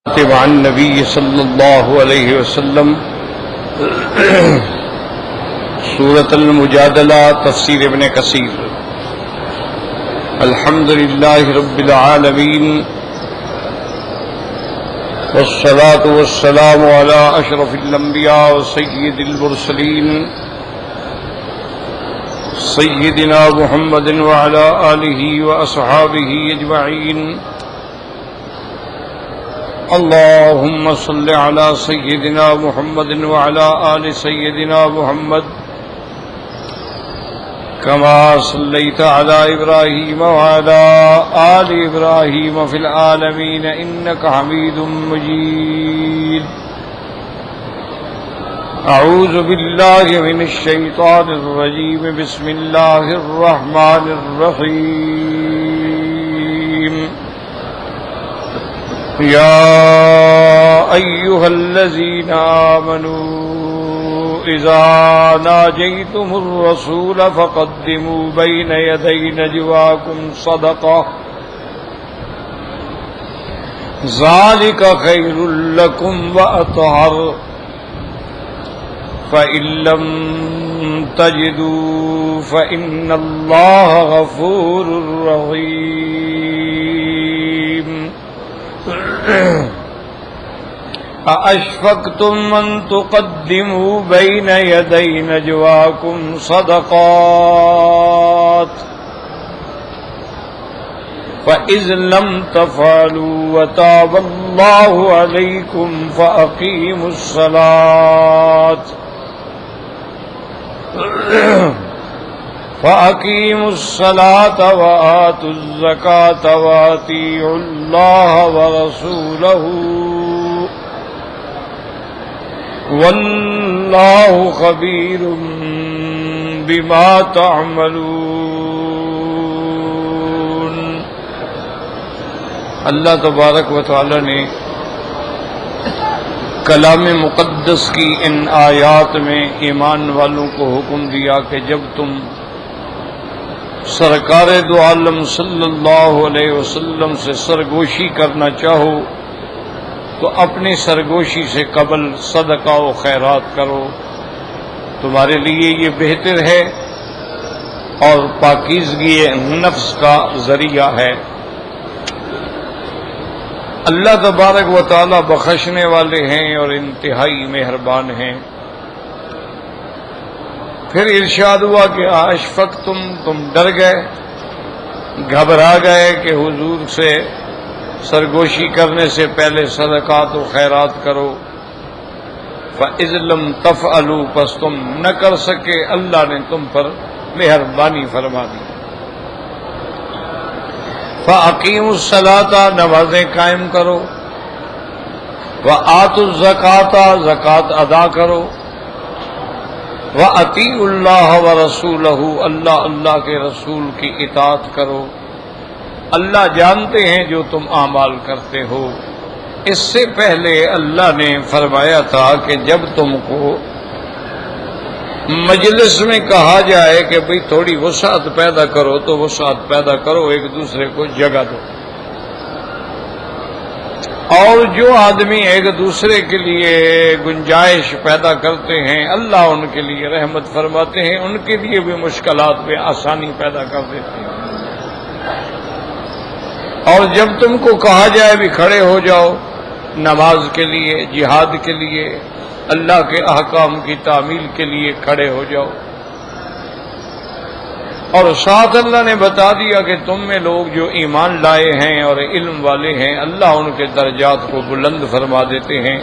مع النبی صلی اللہ علیہ وسلم سورۃ المجادلہ تفسیر ابن کثیر۔ الحمد للہ رب العالمین والصلاة والسلام علی اشرف الانبیاء وسید المرسلین سیدنا محمد وعلی آلہ واصحابہ اجمعین۔ اللهم صل على سيدنا محمد وعلى آل سيدنا محمد كما صليت على إبراهيم وعلى آل إبراهيم في العالمين إنك حميد مجيد۔ أعوذ بالله من الشيطان الرجيم، بسم الله الرحمن الرحيم۔ يا أيها الذين آمنوا إذا ناجيتم الرسول فقدموا بين يدي نجواكم صدقة ذلك خير لكم وأطهر، فإن لم تجدوا فإن الله غفور رحيم۔ أأشفقتم أن تقدموا بين يدي نجواكم صدقات فإذ لم تفعلوا وتاب الله عليكم فأقيموا الصلاة وآتوا الزكاة وأطيعوا الله ورسوله والله خبير بما تعملون۔ اللہ تبارک و تعالی نے کلام مقدس کی ان آیات میں ایمان والوں کو حکم دیا کہ جب تم سرکار دو عالم صلی اللہ علیہ وسلم سے سرگوشی کرنا چاہو تو اپنی سرگوشی سے قبل صدقہ و خیرات کرو، تمہارے لیے یہ بہتر ہے اور پاکیزگی نفس کا ذریعہ ہے۔ اللہ تبارک و تعالی بخشنے والے ہیں اور انتہائی مہربان ہیں۔ پھر ارشاد ہوا کہ اشفقتم، تم ڈر گئے، گھبرا گئے کہ حضور سے سرگوشی کرنے سے پہلے صدقات و خیرات کرو، فَإِذْ لَمْ تَفْعَلُوا، پس تم نہ کر سکے، اللہ نے تم پر مہربانی فرما دی۔ فَأَقِيمُوا الصَّلَاةَ، نمازیں قائم کرو، وَآتُوا الزَّكَاةَ، زکوٰۃ ادا کرو، وَأَطِيعُوا اللَّهَ وَرَسُولَهُ، اللہ کے رسول کی اطاعت کرو۔ اللہ جانتے ہیں جو تم اعمال کرتے ہو۔ اس سے پہلے اللہ نے فرمایا تھا کہ جب تم کو مجلس میں کہا جائے کہ بھئی تھوڑی وسعت پیدا کرو تو وسعت پیدا کرو، ایک دوسرے کو جگہ دو، اور جو آدمی ایک دوسرے کے لیے گنجائش پیدا کرتے ہیں اللہ ان کے لیے رحمت فرماتے ہیں، ان کے لیے بھی مشکلات میں آسانی پیدا کر دیتے ہیں۔ اور جب تم کو کہا جائے بھی کھڑے ہو جاؤ نماز کے لیے، جہاد کے لیے، اللہ کے احکام کی تعمیل کے لیے کھڑے ہو جاؤ، اور ساتھ اللہ نے بتا دیا کہ تم میں لوگ جو ایمان لائے ہیں اور علم والے ہیں اللہ ان کے درجات کو بلند فرما دیتے ہیں،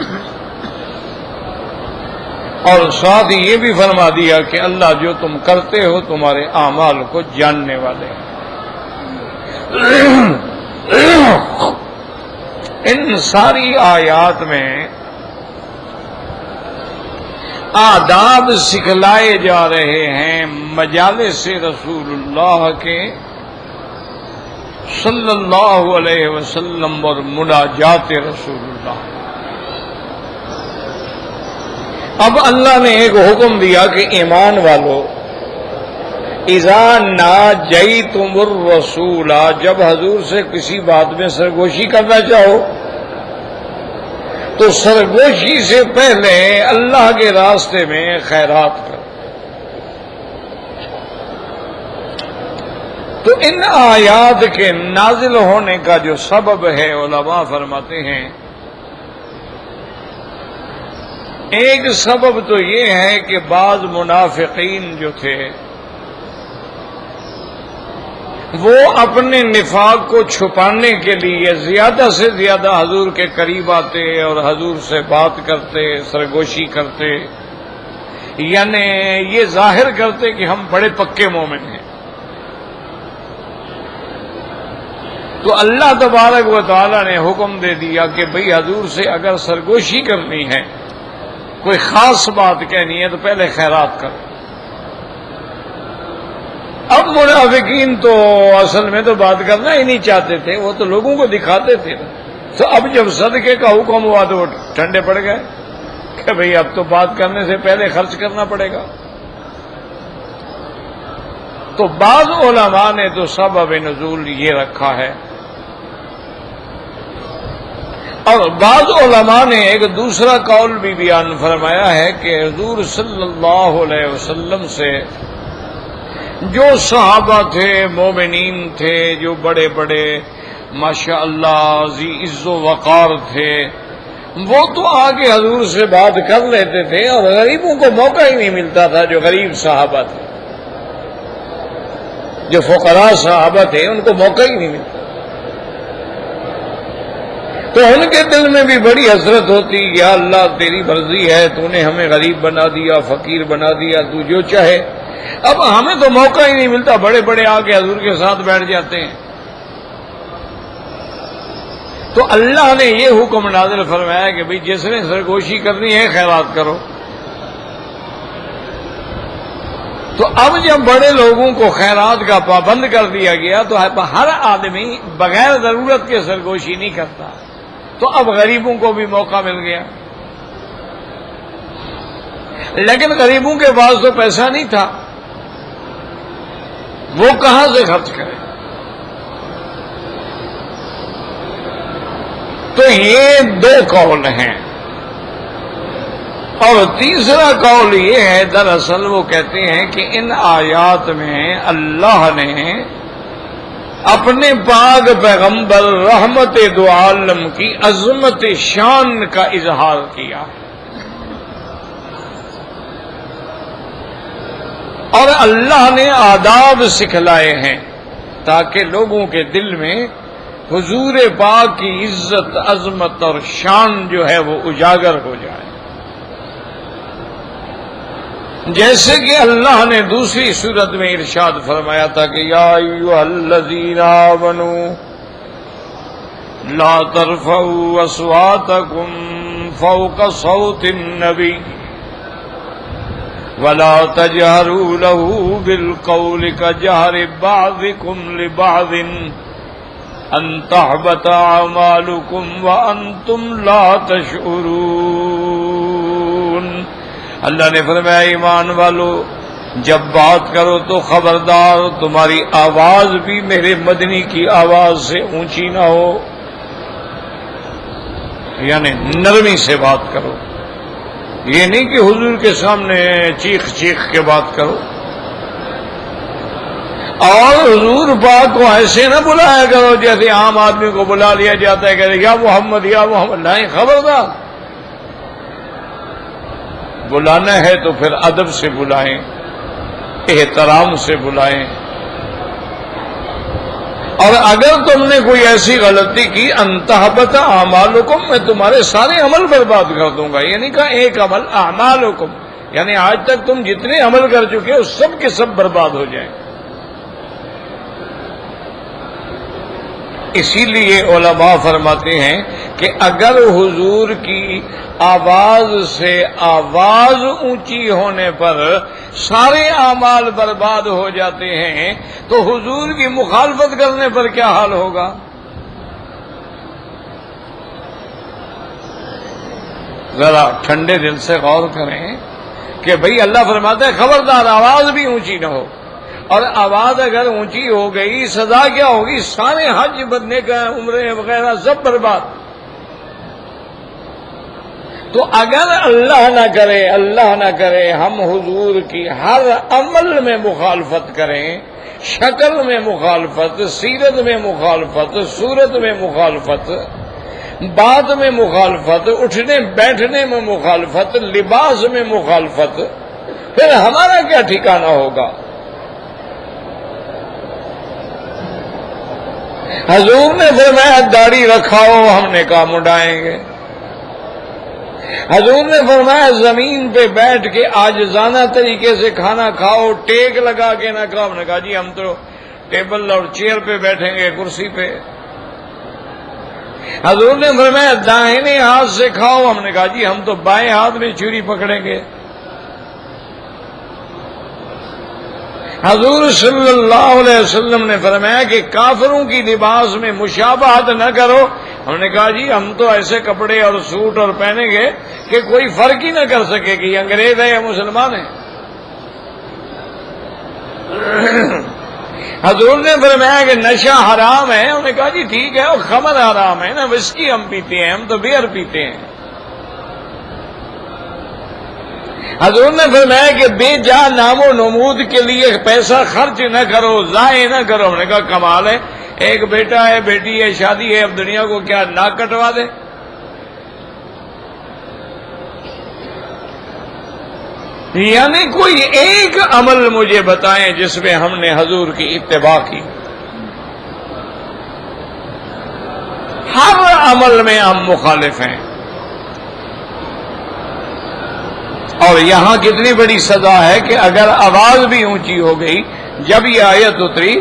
اور ساتھ یہ بھی فرما دیا کہ اللہ جو تم کرتے ہو تمہارے اعمال کو جاننے والے ہیں۔ ان ساری آیات میں آداب سکھلائے جا رہے ہیں مجالس رسول اللہ کے صلی اللہ علیہ وسلم اور مناجات رسول اللہ۔ اب اللہ نے ایک حکم دیا کہ ایمان والو اذا ناجیتم الرسول، جب حضور سے کسی بات میں سرگوشی کرنا چاہو تو سرگوشی سے پہلے اللہ کے راستے میں خیرات کرو۔ تو ان آیات کے نازل ہونے کا جو سبب ہے، علماء فرماتے ہیں ایک سبب تو یہ ہے کہ بعض منافقین جو تھے وہ اپنے نفاق کو چھپانے کے لیے زیادہ سے زیادہ حضور کے قریب آتے اور حضور سے بات کرتے، سرگوشی کرتے، یعنی یہ ظاہر کرتے کہ ہم بڑے پکے مومن ہیں۔ تو اللہ تبارک و تعالی نے حکم دے دیا کہ بھئی حضور سے اگر سرگوشی کرنی ہے، کوئی خاص بات کہنی ہے تو پہلے خیرات کرو۔ اب منافقین تو اصل میں تو بات کرنا ہی نہیں چاہتے تھے، وہ تو لوگوں کو دکھاتے تھے۔ تو اب جب صدقے کا حکم ہوا تو وہ ٹھنڈے پڑ گئے کہ بھئی اب تو بات کرنے سے پہلے خرچ کرنا پڑے گا۔ تو بعض علماء نے تو سبب نزول یہ رکھا ہے، اور بعض علماء نے ایک دوسرا قول بھی بیان فرمایا ہے کہ حضور صلی اللہ علیہ وسلم سے جو صحابہ تھے، مومنین تھے، جو بڑے بڑے ماشاءاللہ ذی عز و وقار تھے، وہ تو آگے حضور سے بات کر لیتے تھے، اور غریبوں کو موقع ہی نہیں ملتا تھا۔ جو غریب صحابہ تھے، جو فقراء صحابہ تھے، ان کو موقع ہی نہیں ملتا، تو ان کے دل میں بھی بڑی حسرت ہوتی، یا اللہ تیری مرضی ہے، تو نے ہمیں غریب بنا دیا، فقیر بنا دیا، تو جو چاہے۔ اب ہمیں تو موقع ہی نہیں ملتا، بڑے بڑے آ کے حضور کے ساتھ بیٹھ جاتے ہیں۔ تو اللہ نے یہ حکم نازل فرمایا کہ بھئی جس نے سرگوشی کرنی ہے خیرات کرو۔ تو اب جب بڑے لوگوں کو خیرات کا پابند کر دیا گیا تو ہر آدمی بغیر ضرورت کے سرگوشی نہیں کرتا، تو اب غریبوں کو بھی موقع مل گیا۔ لیکن غریبوں کے پاس تو پیسہ نہیں تھا، وہ کہاں سے خرچ کرے؟ تو یہ دو قول ہیں، اور تیسرا قول یہ ہے، دراصل وہ کہتے ہیں کہ ان آیات میں اللہ نے اپنے پاک پیغمبر رحمت دو عالم کی عظمت شان کا اظہار کیا، اور اللہ نے آداب سکھلائے ہیں تاکہ لوگوں کے دل میں حضور پاک کی عزت، عظمت اور شان جو ہے وہ اجاگر ہو جائے۔ جیسے کہ اللہ نے دوسری صورت میں ارشاد فرمایا تھا کہ یا ایھا الذین آمنوا لا ترفعوا اصواتکم فوق صوت النبی ولا تجهروا له بالقول كجهر بعضكم لبعض ان تحبط اعمالكم وانتم لا تشعرون۔ اللہ نے فرمایا ایمان والو، جب بات کرو تو خبردار تمہاری آواز بھی میرے مدنی کی آواز سے اونچی نہ ہو، یعنی نرمی سے بات کرو، یہ نہیں کہ حضور کے سامنے چیخ چیخ کے بات کرو، اور حضور پاک کو ایسے نہ بلایا کرو جیسے عام آدمی کو بلا لیا جاتا ہے کہ یا محمد یا محمد۔ نہیں، خبردار، بلانا ہے تو پھر ادب سے بلائیں، احترام سے بلائیں، اور اگر تم نے کوئی ایسی غلطی کی انتحبط اعمالکم، میں تمہارے سارے عمل برباد کر دوں گا، یہ نہیں کہا ایک عمل، اعمالکم یعنی آج تک تم جتنے عمل کر چکے ہو سب کے سب برباد ہو جائیں۔ اسی لیے علماء فرماتے ہیں کہ اگر حضور کی آواز سے آواز اونچی ہونے پر سارے اعمال برباد ہو جاتے ہیں تو حضور کی مخالفت کرنے پر کیا حال ہوگا؟ ذرا ٹھنڈے دل سے غور کریں کہ بھئی اللہ فرماتا ہے خبردار آواز بھی اونچی نہ ہو، اور آواز اگر اونچی ہو گئی سزا کیا ہوگی؟ سارے حج بدنے کا، عمرے وغیرہ سب برباد۔ تو اگر اللہ نہ کرے ہم حضور کی ہر عمل میں مخالفت کریں، شکل میں مخالفت، سیرت میں مخالفت، صورت میں مخالفت، بات میں مخالفت، اٹھنے بیٹھنے میں مخالفت، لباس میں مخالفت، پھر ہمارا کیا ٹھکانہ ہوگا؟ حضور نے فرمایا داڑھی رکھاؤ، ہم نے کہا مڈائیں گے۔ حضور نے فرمایا زمین پہ بیٹھ کے عاجزانہ طریقے سے کھانا کھاؤ، ٹیک لگا کے نہ کھاؤ۔ ہم نے کہا جی ہم تو ٹیبل اور چیئر پہ بیٹھیں گے، کرسی پہ۔ حضور نے فرمایا داہنے ہاتھ سے کھاؤ۔ ہم نے کہا جی ہم تو بائیں ہاتھ میں چھری پکڑیں گے۔ حضور صلی اللہ علیہ وسلم نے فرمایا کہ کافروں کی لباس میں مشابہت نہ کرو۔ ہم نے کہا جی ہم تو ایسے کپڑے اور سوٹ اور پہنیں گے کہ کوئی فرق ہی نہ کر سکے کہ یہ انگریز ہے یا مسلمان ہے۔ حضور نے فرمایا کہ نشہ حرام ہے۔ ہم نے کہا جی ٹھیک ہے، اور خمر حرام ہے نا، وسکی ہم پیتے ہیں، ہم تو بیئر پیتے ہیں۔ حضور نے فرمایا کہ بے جا نام و نمود کے لیے پیسہ خرچ نہ کرو، ضائع نہ کرو۔ ہم نے کہا کمال ہے، ایک بیٹا ہے، بیٹی ہے، شادی ہے، اب دنیا کو کیا ناک کٹوا دے؟ یعنی کوئی ایک عمل مجھے بتائیں جس میں ہم نے حضور کی اتباع کی۔ ہر عمل میں ہم مخالف ہیں۔ اور یہاں کتنی بڑی سزا ہے کہ اگر آواز بھی اونچی ہو گئی۔ جب یہ آیت اتری،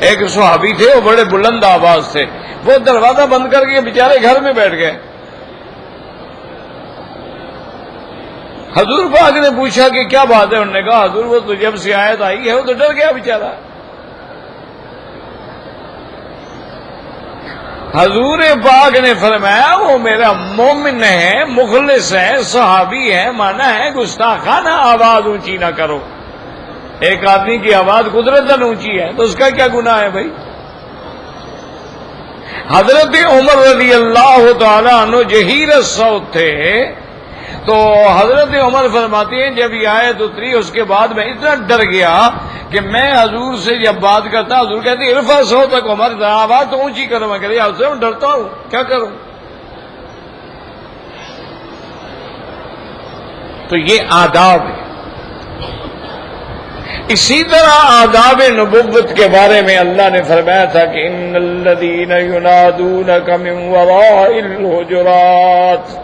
ایک صحابی تھے، وہ بڑے بلند آواز سے، وہ دروازہ بند کر کے بیچارے گھر میں بیٹھ گئے۔ حضور پاک نے پوچھا کہ کیا بات ہے؟ انہوں نے کہا حضور وہ تو جب سے آیت آئی ہے وہ تو ڈر گیا بیچارہ۔ حضور پاک نے فرمایا وہ میرا مومن ہے، مخلص ہے، صحابی ہے، مانا ہے گستاخانہ آواز اونچی نہ کرو۔ ایک آدمی کی آواز قدرتاً اونچی ہے تو اس کا کیا گناہ ہے بھائی؟ حضرت عمر رضی اللہ تعالی عنہ جہیر الصوت تھے، تو حضرت عمر فرماتے ہیں جب یہ آیت اتری اس کے بعد میں اتنا ڈر گیا کہ میں حضور سے جب بات کرتا، حضور کہتے ہیں ارفع صوتک عمر، آواز تو اونچی کرو۔ میں کہتے ہیں میں ڈرتا ہوں، کیا کروں؟ تو یہ آداب ہے۔ اسی طرح آداب نبوت کے بارے میں اللہ نے فرمایا تھا کہ ان الذین ینادونک من وراء الحجرات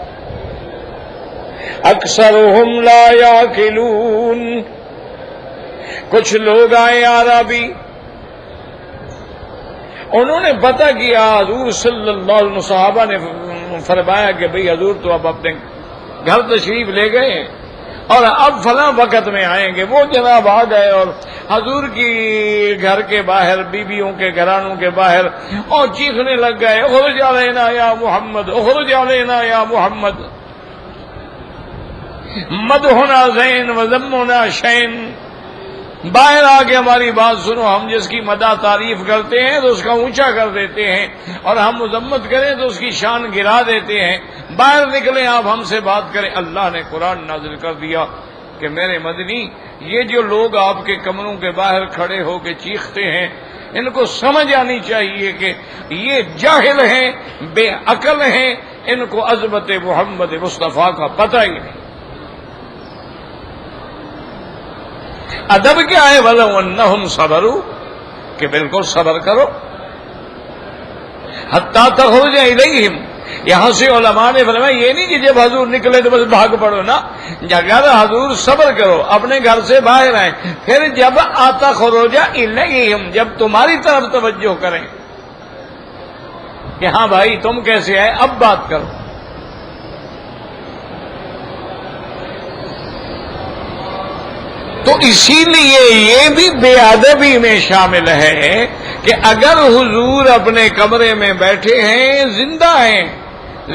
اکثرهم لا یعقلون۔ کچھ لوگ آئے عربی، انہوں نے پتہ کیا حضور صلی اللہ علیہ وسلم، صحابہ نے فرمایا کہ بھئی حضور تو اب اپنے گھر تشریف لے گئے اور اب فلاں وقت میں آئیں گے۔ وہ جناب آ گئے اور حضور کی گھر کے باہر، بیویوں کے گھرانوں کے باہر، اور چیخنے لگ گئے اخرج علینا یا محمد، اخرج علینا یا محمد، مدحنا زین و ذمنا شین۔ باہر آ کے ہماری بات سنو، ہم جس کی مدح تعریف کرتے ہیں تو اس کا اونچا کر دیتے ہیں، اور ہم مذمت کریں تو اس کی شان گرا دیتے ہیں۔ باہر نکلیں، آپ ہم سے بات کریں۔ اللہ نے قرآن نازل کر دیا کہ میرے مدنی، یہ جو لوگ آپ کے کمروں کے باہر کھڑے ہو کے چیختے ہیں، ان کو سمجھ آنی چاہیے کہ یہ جاہل ہیں، بے عقل ہیں، ان کو عظمت محمد مصطفیٰ کا پتہ ہی نہیں۔ ادب کیا ہے؟ وَلَوْ أَنَّهُمْ صَبَرُوا، کہ بالکل صبر کرو۔ حَتَّى تَخْرُجَ إِلَيْهِمْ، یہاں سے علماء نے فرمایا یہ نہیں کہ جب حضور نکلے تو بس بھاگ پڑو نا، اگر حضور صبر کرو، اپنے گھر سے باہر آئیں، پھر جب تخرج إِلَيْهِمْ، جب تمہاری طرف توجہ کریں کہ ہاں بھائی تم کیسے آئے، اب بات کرو۔ تو اسی لیے یہ بھی بے ادبی میں شامل ہے کہ اگر حضور اپنے کمرے میں بیٹھے ہیں، زندہ ہیں،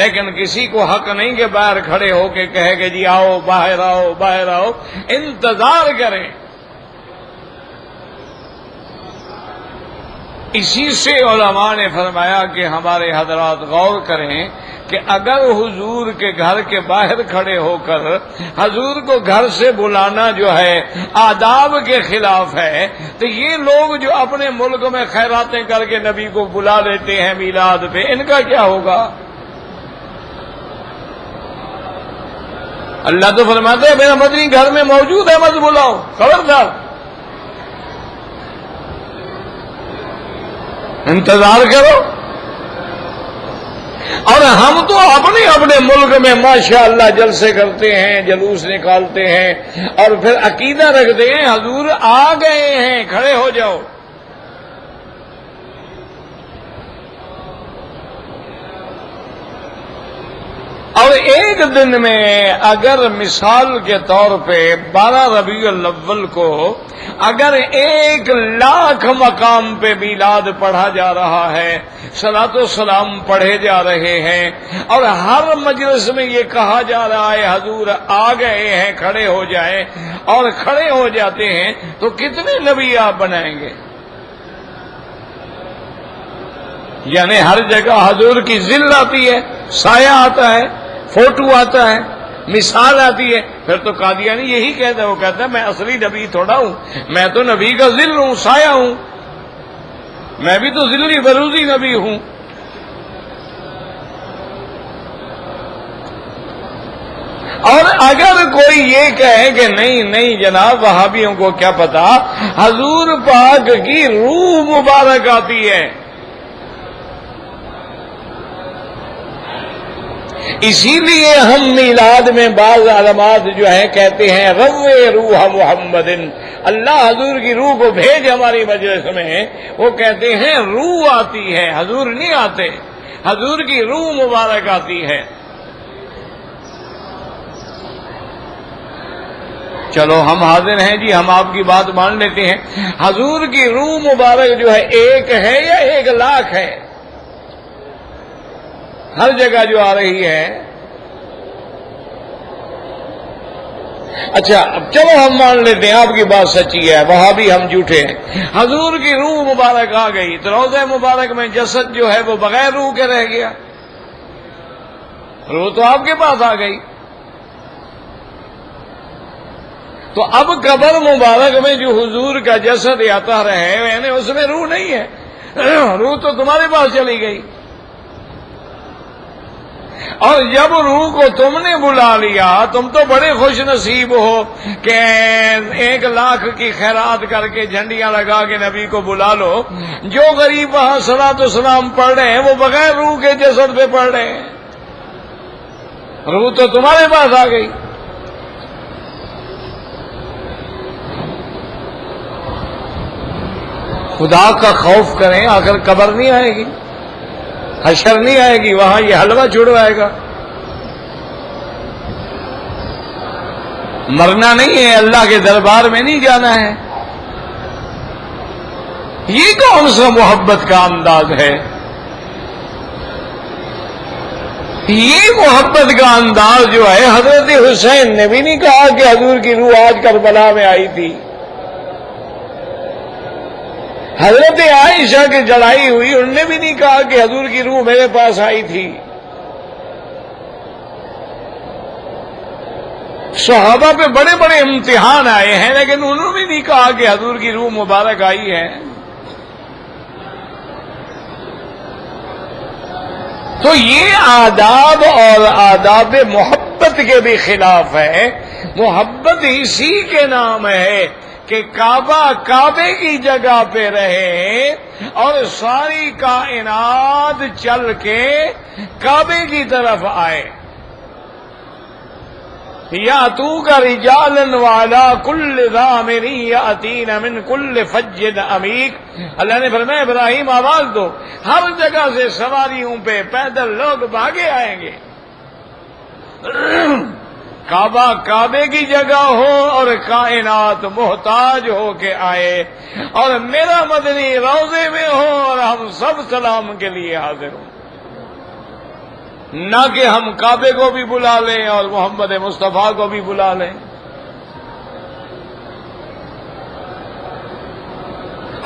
لیکن کسی کو حق نہیں کہ باہر کھڑے ہو کے کہے کہ جی آؤ باہر آؤ باہر آؤ، انتظار کریں۔ اسی سے علماء نے فرمایا کہ ہمارے حضرات غور کریں کہ اگر حضور کے گھر کے باہر کھڑے ہو کر حضور کو گھر سے بلانا جو ہے آداب کے خلاف ہے، تو یہ لوگ جو اپنے ملک میں خیراتیں کر کے نبی کو بلا لیتے ہیں میلاد پہ، ان کا کیا ہوگا؟ اللہ تو فرماتے ہیں میرا مدنی گھر میں موجود ہے، مت بلاؤ، خبردار، انتظار کرو۔ اور ہم تو اپنے اپنے ملک میں ماشاءاللہ جلسے کرتے ہیں، جلوس نکالتے ہیں، اور پھر عقیدہ رکھتے ہیں حضور آ گئے ہیں، کھڑے ہو جاؤ۔ اور ایک دن میں اگر مثال کے طور پہ 12 ربیع الاول کو اگر 1,00,000 مقام پہ میلاد پڑھا جا رہا ہے، صلاۃ و سلام پڑھے جا رہے ہیں، اور ہر مجلس میں یہ کہا جا رہا ہے حضور آ گئے ہیں، کھڑے ہو جائیں، اور کھڑے ہو جاتے ہیں، تو کتنے نبی آپ بنائیں گے؟ یعنی ہر جگہ حضور کی ذل آتی ہے، سایہ آتا ہے، فوٹو آتا ہے، مثال آتی ہے، پھر تو قادیانی یہی کہتا ہے، وہ کہتا ہے میں اصلی نبی تھوڑا ہوں، میں تو نبی کا ذل ہوں، سایہ ہوں، میں بھی تو ذلی بروزی نبی ہوں۔ اور اگر کوئی یہ کہے کہ نہیں جناب وہابیوں کو کیا پتا، حضور پاک کی روح مبارک آتی ہے، اسی لیے ہم میلاد میں بعض علامات جو ہیں کہتے ہیں روح روح محمد، اللہ حضور کی روح کو بھیج ہماری مجلس میں، وہ کہتے ہیں روح آتی ہے، حضور نہیں آتے، حضور کی روح مبارک آتی ہے۔ چلو ہم حاضر ہیں جی، ہم آپ کی بات مان لیتے ہیں، حضور کی روح مبارک جو ہے ایک ہے یا 1,00,000 ہے؟ ہر جگہ جو آ رہی ہے۔ اچھا اب چلو ہم مان لیتے ہیں آپ کی بات سچی ہے، وہاں بھی ہم جھوٹے ہیں، حضور کی روح مبارک آ گئی تو روضہ مبارک میں جسد جو ہے وہ بغیر روح کے رہ گیا، روح تو آپ کے پاس آ گئی، تو اب قبر مبارک میں جو حضور کا جسد آتا رہے یعنی اس میں روح نہیں ہے، روح تو تمہارے پاس چلی گئی، اور جب روح کو تم نے بلا لیا، تم تو بڑے خوش نصیب ہو کہ 1,00,000 کی خیرات کر کے جھنڈیاں لگا کے نبی کو بلا لو، جو غریب وہاں صلاۃ و سلام پڑھ رہے ہیں وہ بغیر روح کے جسد پہ پڑھ رہے ہیں، روح تو تمہارے پاس آ گئی۔ خدا کا خوف کریں، آخر قبر نہیں آئے گی، حشر نہیں آئے گی، وہاں یہ حلوہ چھڑوائے گا، مرنا نہیں ہے، اللہ کے دربار میں نہیں جانا ہے، یہ کون سا محبت کا انداز ہے؟ یہ محبت کا انداز جو ہے حضرت حسین نے بھی نہیں کہا کہ حضور کی روح آج کربلا میں آئی تھی، حضرت عائشہ کی جڑائی ہوئی انہوں نے بھی نہیں کہا کہ حضور کی روح میرے پاس آئی تھی، صحابہ پہ بڑے بڑے امتحان آئے ہیں لیکن انہوں نے بھی نہیں کہا کہ حضور کی روح مبارک آئی ہے۔ تو یہ آداب اور آداب محبت کے بھی خلاف ہے، محبت اسی کے نام ہے کہ کعبہ کعبے کی جگہ پہ رہے اور ساری کائنات چل کے کعبے کی طرف آئے، یا تو کا رجالن والا کل ضامر یاتین من کل فج عمیق، اللہ نے فرمایا ابراہیم آواز دو، ہر جگہ سے سواریوں پہ پیدل لوگ بھاگے آئیں گے، کعبہ کعبے کی جگہ ہو اور کائنات محتاج ہو کے آئے، اور میرا مدنی روضے میں ہو اور ہم سب سلام کے لیے حاضر ہوں، نہ کہ ہم کعبے کو بھی بلا لیں اور محمد مصطفیٰ کو بھی بلا لیں۔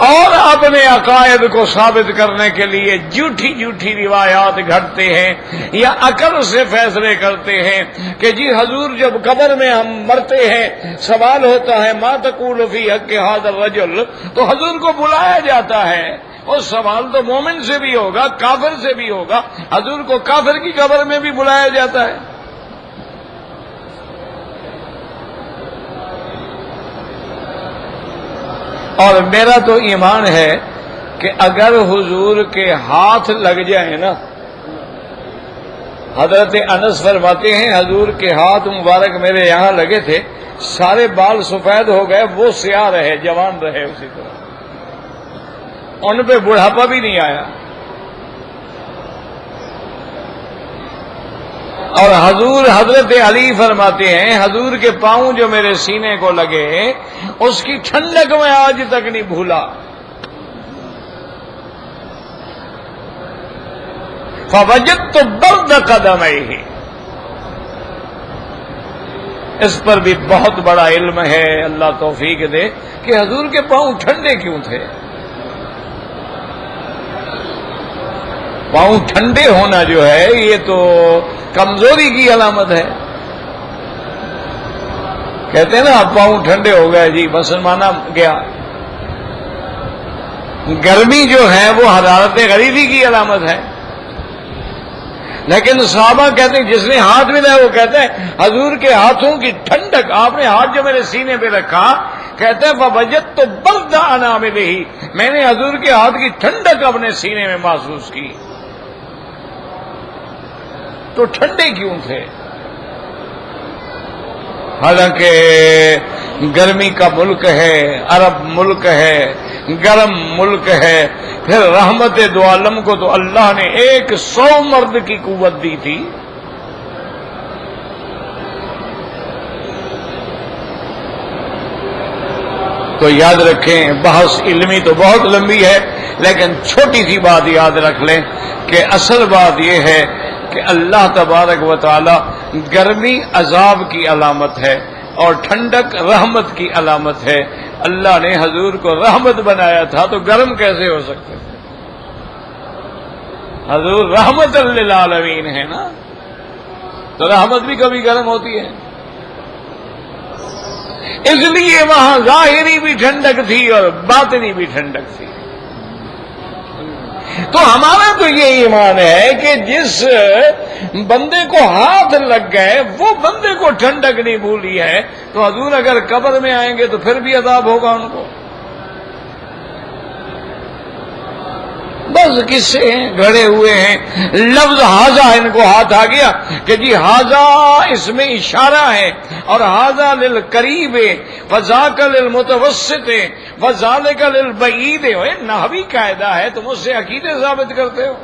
اور اپنے عقائد کو ثابت کرنے کے لیے جھوٹی جھوٹی روایات گھڑتے ہیں یا عقل سے فیصلے کرتے ہیں کہ جی حضور جب قبر میں ہم مرتے ہیں سوال ہوتا ہے ما تقول فی حق ھذا الرجل، تو حضور کو بلایا جاتا ہے، اور سوال تو مومن سے بھی ہوگا کافر سے بھی ہوگا، حضور کو کافر کی قبر میں بھی بلایا جاتا ہے۔ اور میرا تو ایمان ہے کہ اگر حضور کے ہاتھ لگ جائیں نا، حضرت انس فرماتے ہیں حضور کے ہاتھ مبارک میرے یہاں لگے تھے، سارے بال سفید ہو گئے، وہ سیاہ رہے، جوان رہے اسی طرح، ان پہ بڑھاپا بھی نہیں آیا۔ اور حضرت علی فرماتے ہیں حضور کے پاؤں جو میرے سینے کو لگے اس کی ٹھنڈک میں آج تک نہیں بھولا۔ فوجدت برد قدمیہ، اس پر بھی بہت بڑا علم ہے، اللہ توفیق دے کہ حضور کے پاؤں ٹھنڈے کیوں تھے۔ پاؤں ٹھنڈے ہونا جو ہے یہ تو کمزوری کی علامت ہے۔ کہتے ہیں نا اب پاؤں ٹھنڈے ہو گئے جی بس مانا گیا۔ گرمی جو ہے وہ حرارت غریبی کی علامت ہے، لیکن صحابہ کہتے ہیں جس نے ہاتھ ملا وہ کہتے ہیں حضور کے ہاتھوں کی ٹھنڈک، آپ نے ہاتھ جو میرے سینے پہ رکھا، کہتے ہیں فوجدت برد اناملہ، میں نے حضور کے ہاتھ کی ٹھنڈک اپنے سینے میں محسوس کی۔ تو ٹھنڈے کیوں تھے؟ حالانکہ گرمی کا ملک ہے، عرب ملک ہے، گرم ملک ہے، پھر رحمت دو عالم کو تو اللہ نے 100 مرد کی قوت دی تھی۔ تو یاد رکھیں، بحث علمی تو بہت لمبی ہے لیکن چھوٹی سی بات یاد رکھ لیں کہ اصل بات یہ ہے کہ اللہ تبارک و تعالی گرمی عذاب کی علامت ہے اور ٹھنڈک رحمت کی علامت ہے۔ اللہ نے حضور کو رحمت بنایا تھا تو گرم کیسے ہو سکتے تھے؟ حضور رحمت للعالمین ہے نا، تو رحمت بھی کبھی گرم ہوتی ہے۔ اس لیے وہاں ظاہری بھی ٹھنڈک تھی اور باطنی بھی ٹھنڈک تھی۔ تو ہمارا تو یہ ایمان ہے کہ جس بندے کو ہاتھ لگ گئے وہ بندے کو ٹھنڈک نہیں بھولی ہے، تو حضور اگر قبر میں آئیں گے تو پھر بھی عذاب ہوگا ان کو۔ بس قصے ہیں گھڑے ہوئے ہیں، لفظ ہاذا ان کو ہاتھ آ گیا کہ جی ہاذا اس میں اشارہ ہے، اور ہاذا للقریب وذاک للمتوسط وذالک للبعید، نحوی قاعدہ ہے، تم اس سے عقیدے ثابت کرتے ہو۔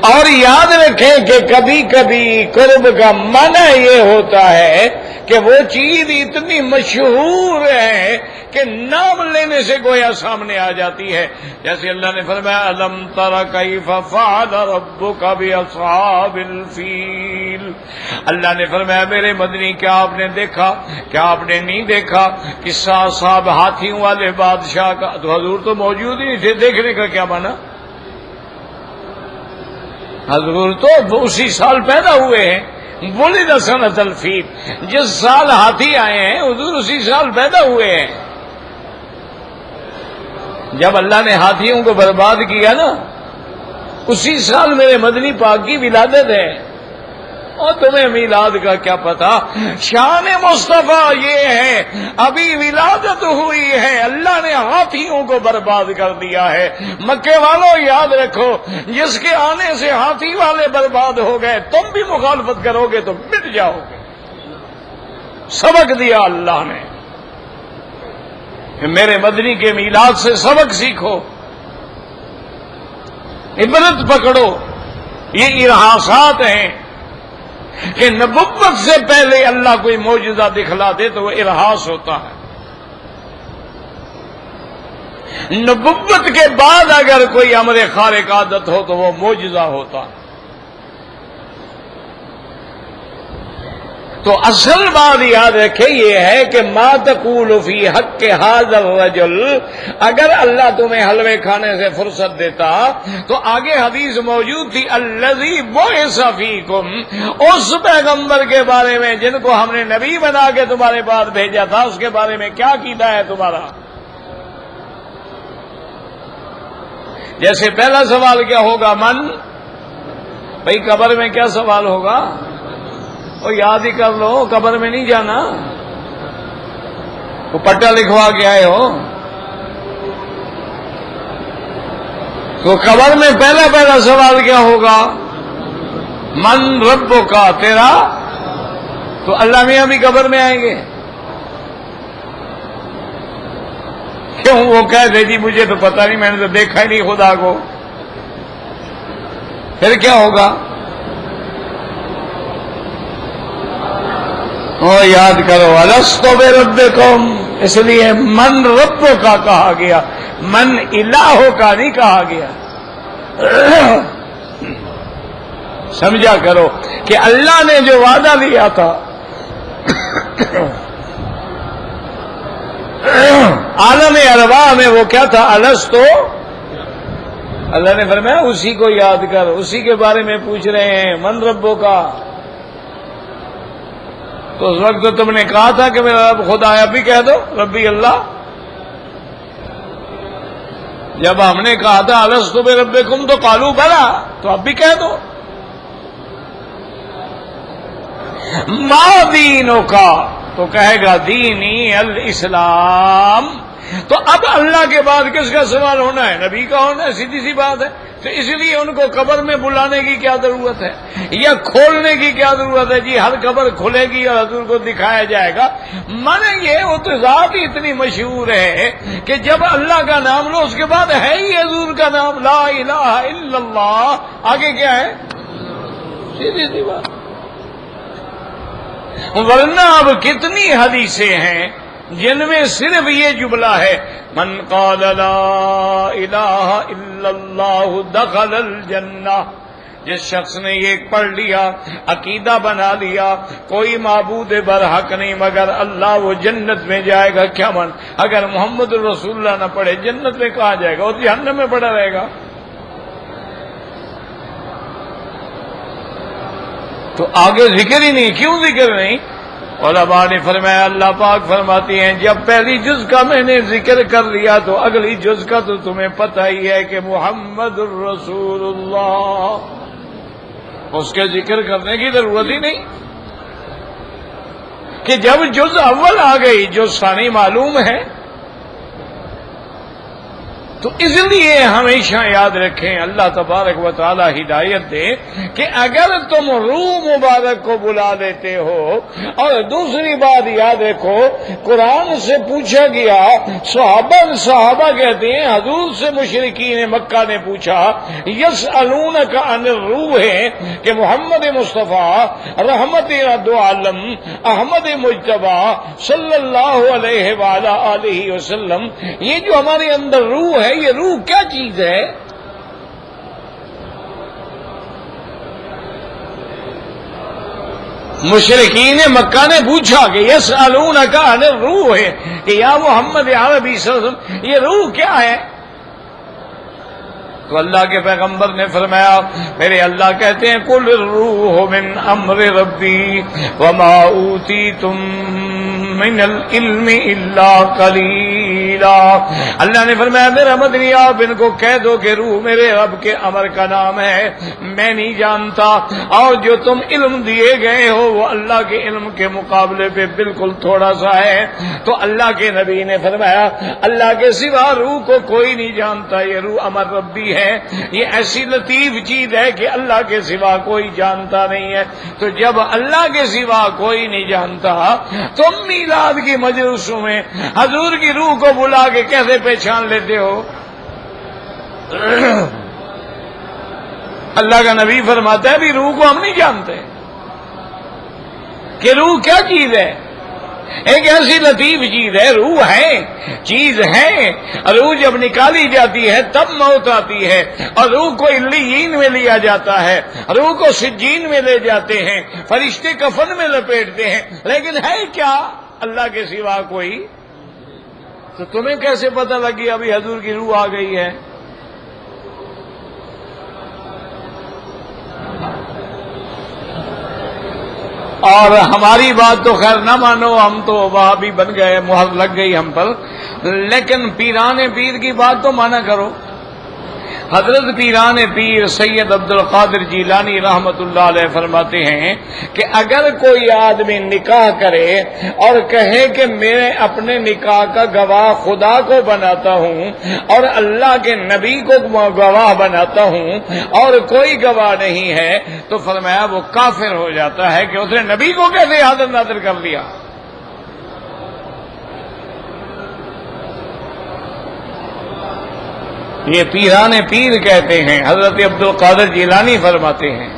اور یاد رکھیں کہ کبھی کبھی قرب کا معنی یہ ہوتا ہے کہ وہ چیز اتنی مشہور ہے کہ نام لینے سے گویا سامنے آ جاتی ہے، جیسے اللہ نے فرمایا الم تر کیف فعل ربک باصحاب الفیل۔ اللہ نے فرمایا میرے مدنی کیا آپ نے دیکھا، کیا آپ نے نہیں دیکھا قصہ اصحاب ہاتھیوں والے بادشاہ کا؟ تو حضور تو موجود ہی نہیں تھے، دیکھنے کا کیا مانا؟ حضور تو اسی سال پیدا ہوئے ہیں، ولد سنۃ الفیل، جس سال ہاتھی آئے ہیں حضور اسی سال پیدا ہوئے ہیں۔ جب اللہ نے ہاتھیوں کو برباد کیا نا اسی سال میرے مدنی پاک کی ولادت ہے، اور تمہیں میلاد کا کیا پتا؟ شان مصطفیٰ یہ ہے ابھی ولادت ہوئی ہے اللہ نے ہاتھیوں کو برباد کر دیا ہے۔ مکے والوں یاد رکھو جس کے آنے سے ہاتھی والے برباد ہو گئے تم بھی مخالفت کرو گے تو مٹ جاؤ گے۔ سبق دیا اللہ نے کہ میرے مدنی کے میلاد سے سبق سیکھو، عبرت پکڑو۔ یہ ارہاسات ہیں کہ نبوت سے پہلے اللہ کوئی معجزہ دکھلا دے تو وہ ارہاس ہوتا ہے، نبوت کے بعد اگر کوئی امر خارق عادت ہو تو وہ معجزہ ہوتا۔ تو اصل بات یاد رکھے یہ ہے کہ ما تقول فی حق ھذا الرجل، اگر اللہ تمہیں حلوے کھانے سے فرصت دیتا تو آگے حدیث موجود تھی الذی بعث فیکم، اس پیغمبر کے بارے میں جن کو ہم نے نبی بنا کے تمہارے پاس بھیجا تھا، اس کے بارے میں کیا عقیدہ ہے تمہارا؟ جیسے پہلا سوال کیا ہوگا؟ من، بھائی قبر میں کیا سوال ہوگا؟ وہ یاد ہی کر لو، قبر میں نہیں جانا، وہ پٹا لکھوا کے آئے ہو تو قبر میں پہلا سوال کیا ہوگا؟ من ربو کا، تیرا؟ تو اللہ میاں بھی قبر میں آئیں گے؟ کیوں؟ وہ کہہ دے جی مجھے تو پتہ نہیں، میں نے تو دیکھا ہی نہیں خدا کو، پھر کیا ہوگا؟ یاد کرو الستو بربکم، اس لیے من ربو کا کہا گیا، من الہو کا نہیں کہا گیا۔ سمجھا کرو کہ اللہ نے جو وعدہ لیا تھا عالم ارواح میں وہ کیا تھا؟ الستو، اللہ نے فرمایا اسی کو یاد کر، اسی کے بارے میں پوچھ رہے ہیں، من ربو کا۔ تو اس وقت تو تم نے کہا تھا کہ میرا رب خدا ہے، اب بھی کہہ دو ربی اللہ۔ جب ہم نے کہا تھا الستو بربکم تو قالوا بلا، تو اب بھی کہہ دو۔ ما دینوں کا، تو کہے گا دینی الاسلام۔ تو اب اللہ کے بعد کس کا سوال ہونا ہے؟ نبی کا ہونا ہے، سیدھی سی بات ہے۔ تو اس لیے ان کو قبر میں بلانے کی کیا ضرورت ہے، یا کھولنے کی کیا ضرورت ہے؟ جی ہر قبر کھلے گی اور حضور کو دکھایا جائے گا۔ مانے یہ وہ تو ذات ہی اتنی مشہور ہے کہ جب اللہ کا نام لو اس کے بعد ہے ہی حضور کا نام، لا الہ الا اللہ، آگے کیا ہے؟ سیدھی سی بات۔ ورنہ اب کتنی حدیثیں ہیں جن میں صرف یہ جملہ ہے من قال لا الہ الا اللہ دخل الجنہ، جس شخص نے یہ پڑھ لیا، عقیدہ بنا لیا کوئی معبود برحق نہیں مگر اللہ، وہ جنت میں جائے گا۔ کیا من؟ اگر محمد الرسول اللہ نہ پڑھے جنت میں کہاں جائے گا؟ وہ جہنم میں پڑا رہے گا۔ تو آگے ذکر ہی نہیں، کیوں ذکر نہیں؟ علماء نے فرمایا، اللہ پاک فرماتی ہیں جب پہلی جز کا میں نے ذکر کر لیا تو اگلی جز کا تو تمہیں پتہ ہی ہے کہ محمد الرسول اللہ، اس کے ذکر کرنے کی ضرورت ہی نہیں، کہ جب جز اول آ گئی جز ثانی معلوم ہے۔ تو اس لیے ہمیشہ یاد رکھیں، اللہ تبارک و تعالی ہدایت دے کہ اگر تم روح مبارک کو بلا لیتے ہو، اور دوسری بات یاد رکھو قرآن سے پوچھا گیا، صحابہ کہتے ہیں حضور سے مشرکین مکہ نے پوچھا یسألونک عن الروح، کہ محمد مصطفیٰ رحمت دو عالم احمد مجتبی صلی اللہ علیہ وآلہ آلہ وسلم، یہ جو ہمارے اندر روح ہے، یہ روح کیا چیز ہے؟ مشرکین مکہ نے پوچھا کہ یسألونک عن الروح، کہ یا محمد عربی صلی اللہ علیہ وسلم یہ روح کیا ہے؟ تو اللہ کے پیغمبر نے فرمایا، میرے اللہ کہتے ہیں قل الروح من امر ربی وما اوتیتم من العلم الا قلیلا۔ اللہ نے فرمایا میرا مدنی آپ ان کو کہہ دو کہ روح میرے رب کے امر کا نام ہے، میں نہیں جانتا، اور جو تم علم دیے گئے ہو وہ اللہ کے علم کے مقابلے پہ بالکل تھوڑا سا ہے۔ تو اللہ کے نبی نے فرمایا اللہ کے سوا روح کو کوئی نہیں جانتا، یہ روح امر ربی ہے، یہ ایسی لطیف چیز ہے کہ اللہ کے سوا کوئی جانتا نہیں ہے۔ تو جب اللہ کے سوا کوئی نہیں جانتا، تم میلاد کی مجلسوں میں حضور کی روح کو بلا کے کیسے پہچان لیتے ہو؟ اللہ کا نبی فرماتا ہے بھی روح کو ہم نہیں جانتے کہ روح کیا چیز ہے۔ ایک ایسی لطیف چیز ہے، روح ہے، چیز ہے، روح جب نکالی جاتی ہے تب موت آتی ہے، اور روح کو علیین میں لیا جاتا ہے، روح کو سجین میں لے جاتے ہیں، فرشتے کفن میں لپیٹتے ہیں، لیکن ہے کیا اللہ کے سوا کوئی؟ تو تمہیں کیسے پتہ لگی ابھی حضور کی روح آ گئی ہے؟ اور ہماری بات تو خیر نہ مانو، ہم تو وہاں بھی بن گئے، مہر لگ گئی ہم پر، لیکن پیران پیر کی بات تو مانا کرو۔ حضرت پیران پیر سید عبد القادر جیلانی رحمت اللہ علیہ فرماتے ہیں کہ اگر کوئی آدمی نکاح کرے اور کہے کہ میں اپنے نکاح کا گواہ خدا کو بناتا ہوں اور اللہ کے نبی کو گواہ بناتا ہوں اور کوئی گواہ نہیں ہے، تو فرمایا وہ کافر ہو جاتا ہے کہ اس نے نبی کو کیسے حاضر ناظر کر لیا۔ یہ پیران پیر کہتے ہیں، حضرت عبد القادر جیلانی فرماتے ہیں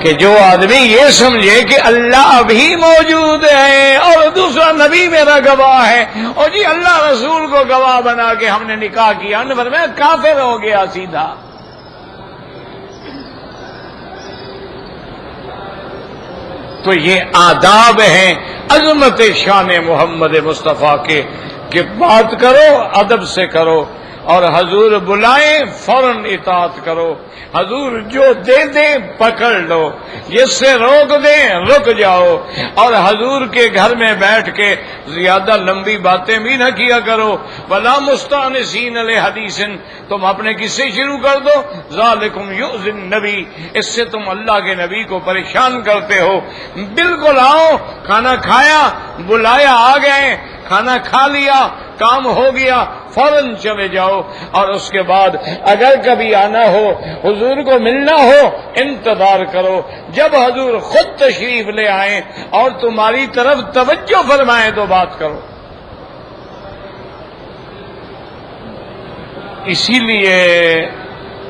کہ جو آدمی یہ سمجھے کہ اللہ بھی موجود ہے اور دوسرا نبی میرا گواہ ہے، اور جی اللہ رسول کو گواہ بنا کے ہم نے نکاح کیا، انہوں نے فرمایا کافر ہو گیا سیدھا۔ تو یہ آداب ہیں عظمت شان محمد مصطفیٰ کے کہ بات کرو ادب سے کرو، اور حضور بلائیں فوراً اطاعت کرو، حضور جو دے دیں پکڑ لو، جس سے روک دیں رک جاؤ، اور حضور کے گھر میں بیٹھ کے زیادہ لمبی باتیں بھی نہ کیا کرو۔ ولا مستانسین لحدیث، تم اپنے قصے شروع کر دو، ذالکم یؤذی النبی، اس سے تم اللہ کے نبی کو پریشان کرتے ہو۔ بالکل آؤ، کھانا کھایا، بلایا آ گئے، کھانا کھا لیا، کام ہو گیا، فوراً چلے جاؤ، اور اس کے بعد اگر کبھی آنا ہو، حضور کو ملنا ہو، انتظار کرو جب حضور خود تشریف لے آئیں اور تمہاری طرف توجہ فرمائیں تو بات کرو۔ اسی لیے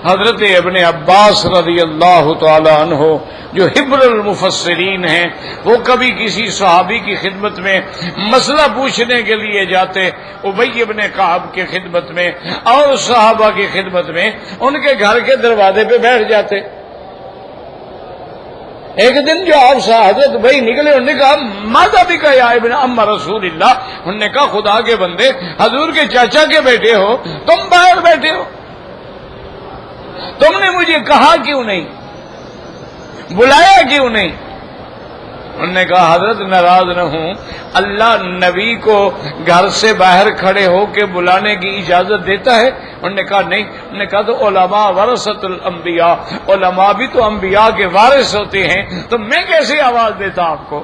حضرت ابن عباس رضی اللہ تعالی عنہ جو حبر المفسرین ہیں، وہ کبھی کسی صحابی کی خدمت میں مسئلہ پوچھنے کے لیے جاتے، ابی ابن کعب کی خدمت میں اور صحابہ کی خدمت میں، ان کے گھر کے دروازے پہ بیٹھ جاتے۔ ایک دن جو آپ حضرت بھائی نکلے، انہوں نے کہا ماذا بک یا ابن ام رسول اللہ، انہوں نے کہا خدا کے بندے، حضور کے چاچا کے بیٹے ہو، تم باہر بیٹھے ہو، تم نے مجھے کہا کیوں نہیں، بلایا کیوں نہیں؟ انہوں نے کہا حضرت ناراض نہ ہوں، اللہ نبی کو گھر سے باہر کھڑے ہو کے بلانے کی اجازت دیتا ہے؟ انہوں نے کہا نہیں۔ انہوں نے کہا تو علماء ورثۃ الانبیاء، علماء بھی تو انبیاء کے وارث ہوتے ہیں، تو میں کیسے آواز دیتا آپ کو؟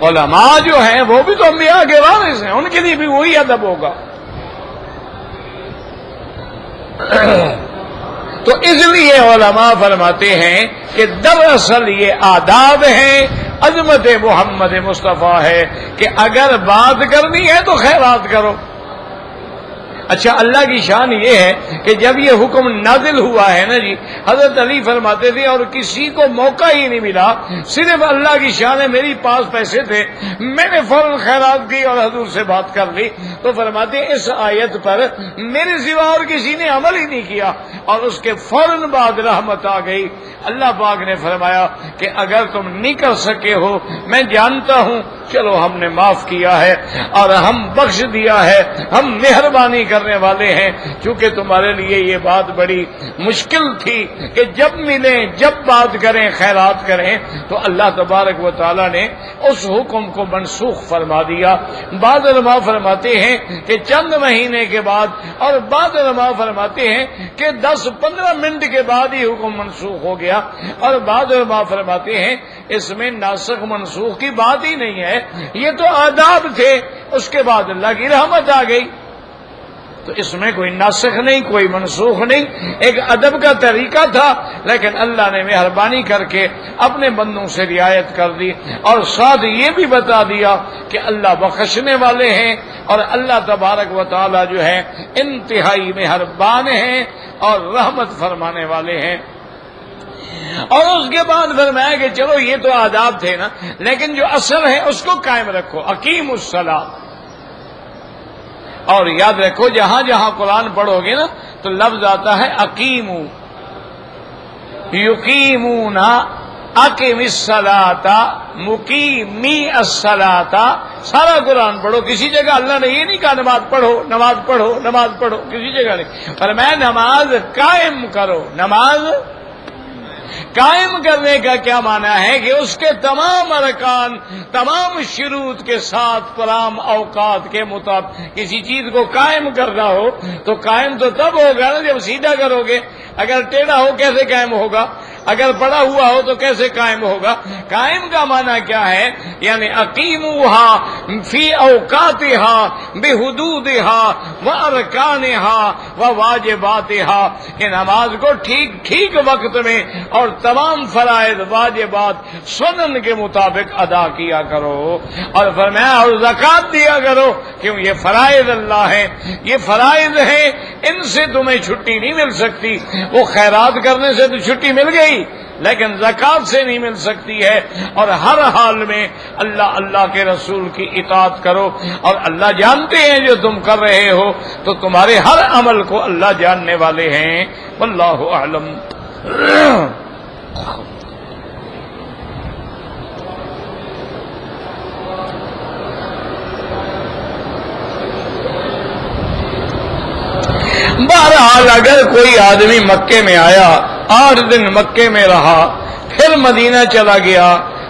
علماء جو ہیں وہ بھی تو انبیاء کے وارث ہیں، ان کے لیے بھی وہی ادب ہوگا۔ تو اس لیے علماء فرماتے ہیں کہ دراصل یہ آداب ہیں، عظمت محمد مصطفیٰ ہے کہ اگر بات کرنی ہے تو خیرات کرو۔ اچھا، اللہ کی شان یہ ہے کہ جب یہ حکم نازل ہوا ہے نا جی، حضرت علی فرماتے تھے اور کسی کو موقع ہی نہیں ملا، صرف اللہ کی شان ہے، میری پاس پیسے تھے، میں نے فوراً خیرات کی اور حضور سے بات کر لی، تو فرماتے اس آیت پر میرے سوا اور کسی نے عمل ہی نہیں کیا، اور اس کے فوراً بعد رحمت آ گئی۔ اللہ پاک نے فرمایا کہ اگر تم نہیں کر سکے ہو، میں جانتا ہوں، چلو ہم نے معاف کیا ہے اور ہم بخش دیا ہے، ہم مہربانی کرنے والے ہیں، چونکہ تمہارے لیے یہ بات بڑی مشکل تھی کہ جب ملیں، جب بات کریں، خیرات کریں، تو اللہ تبارک و تعالی نے اس حکم کو منسوخ فرما دیا۔ بعض علماء فرماتے ہیں کہ چند مہینے کے بعد، اور بعض علماء فرماتے ہیں کہ 10-15 منٹ کے بعد ہی حکم منسوخ ہو گیا، اور بعض علماء فرماتے ہیں اس میں ناسخ منسوخ کی بات ہی نہیں ہے، یہ تو آداب تھے، اس کے بعد اللہ کی رحمت آ گئی، تو اس میں کوئی ناسخ نہیں، کوئی منسوخ نہیں، ایک ادب کا طریقہ تھا، لیکن اللہ نے مہربانی کر کے اپنے بندوں سے رعایت کر دی، اور ساتھ یہ بھی بتا دیا کہ اللہ بخشنے والے ہیں، اور اللہ تبارک و تعالی جو ہے انتہائی مہربان ہیں اور رحمت فرمانے والے ہیں۔ اور اس کے بعد فرمایا کہ چلو یہ تو آداب تھے نا، لیکن جو اصل ہے اس کو قائم رکھو، اقیم الصلاۃ۔ اور یاد رکھو جہاں جہاں قرآن پڑھو گے نا تو لفظ آتا ہے اقیمو، یقیمون، اقیم الصلاۃ، مقیمی الصلاۃ، سارا قرآن پڑھو۔ کسی جگہ اللہ نے یہ نہیں کہا نماز پڑھو نماز پڑھو نماز پڑھو، کسی جگہ نہیں، پر میں نماز قائم کرو۔ نماز قائم کرنے کا کیا معنی ہے کہ اس کے تمام ارکان، تمام شروط کے ساتھ، تمام اوقات کے مطابق کسی چیز کو قائم کرنا ہو تو قائم تو تب ہوگا نا جب سیدھا کرو گے۔ اگر ٹیڑھا ہو کیسے قائم ہوگا؟ اگر پڑا ہوا ہو تو کیسے قائم ہوگا؟ قائم کا معنی کیا ہے؟ یعنی اقیموہا فی اوقاتہا بحدودہا وارکانہا وواجباتہا، کہ نماز کو ٹھیک ٹھیک وقت میں اور تمام فرائض واجبات سنن کے مطابق ادا کیا کرو۔ اور فرمایا اور زکوٰۃ دیا کرو، کیوں؟ یہ فرائض اللہ ہے، یہ فرائض ہیں، ان سے تمہیں چھٹی نہیں مل سکتی۔ وہ خیرات کرنے سے تو چھٹی مل گئی لیکن زکوٰۃ سے نہیں مل سکتی ہے۔ اور ہر حال میں اللہ کے رسول کی اطاعت کرو، اور اللہ جانتے ہیں جو تم کر رہے ہو، تو تمہارے ہر عمل کو اللہ جاننے والے ہیں۔ واللہ اعلم۔ بہرحال اگر کوئی آدمی مکے میں آیا، 8 دن مکے میں رہا، پھر مدینہ چلا گیا،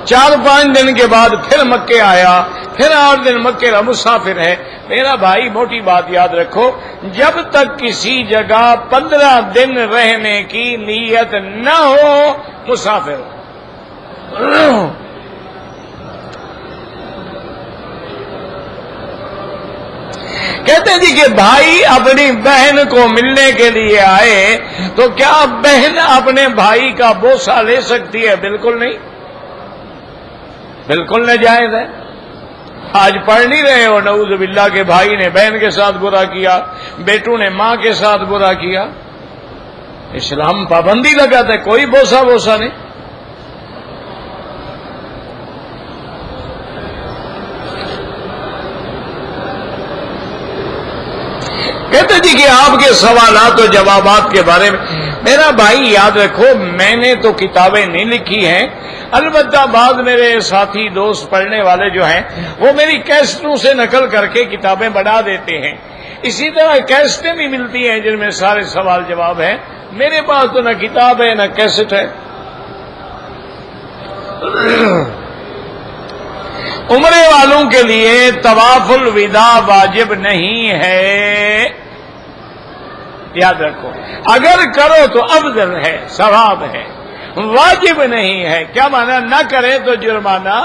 4-5 دن کے بعد پھر مکے آیا، پھر 8 دن مکے رہا، مسافر ہے۔ میرا بھائی موٹی بات یاد رکھو، جب تک کسی جگہ 15 دن رہنے کی نیت نہ ہو مسافر۔ کہتے ہیں جی کہ بھائی اپنی بہن کو ملنے کے لیے آئے تو کیا بہن اپنے بھائی کا بوسہ لے سکتی ہے؟ بالکل نہیں، بالکل ناجائز ہے۔ آج پڑھ نہیں رہے ہو نعوذ باللہ کہ بھائی نے بہن کے ساتھ برا کیا، بیٹوں نے ماں کے ساتھ برا کیا؟ اسلام پابندی لگاتا ہے، کوئی بوسہ نہیں۔ کہتے جی کہ آپ کے سوالات و جوابات کے بارے میں، میرا بھائی یاد رکھو میں نے تو کتابیں نہیں لکھی ہیں، البتہ بعض میرے ساتھی دوست پڑھنے والے جو ہیں وہ میری کیسٹوں سے نقل کر کے کتابیں بنا دیتے ہیں۔ اسی طرح کیسٹیں بھی ملتی ہیں جن میں سارے سوال جواب ہیں۔ میرے پاس تو نہ کتاب ہے نہ کیسٹ ہے۔ عمرے والوں کے لیے طواف الوداع واجب نہیں ہے، یاد رکھو، اگر کرو تو افضل ہے، ثواب ہے، واجب نہیں ہے۔ کیا معنی؟ نہ کرے تو جرمانہ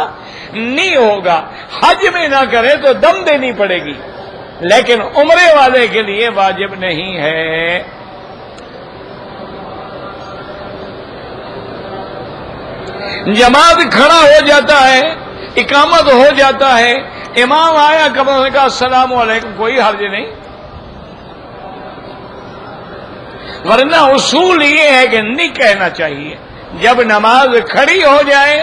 نہیں ہوگا، حج میں نہ کرے تو دم دینی پڑے گی، لیکن عمرے والے کے لیے واجب نہیں ہے۔ جماعت کھڑا ہو جاتا ہے، اقامت ہو جاتا ہے، امام آیا قبر نے کہا السلام علیکم، کوئی حرج نہیں، ورنہ اصول یہ ہے کہ نہیں کہنا چاہیے۔ جب نماز کھڑی ہو جائے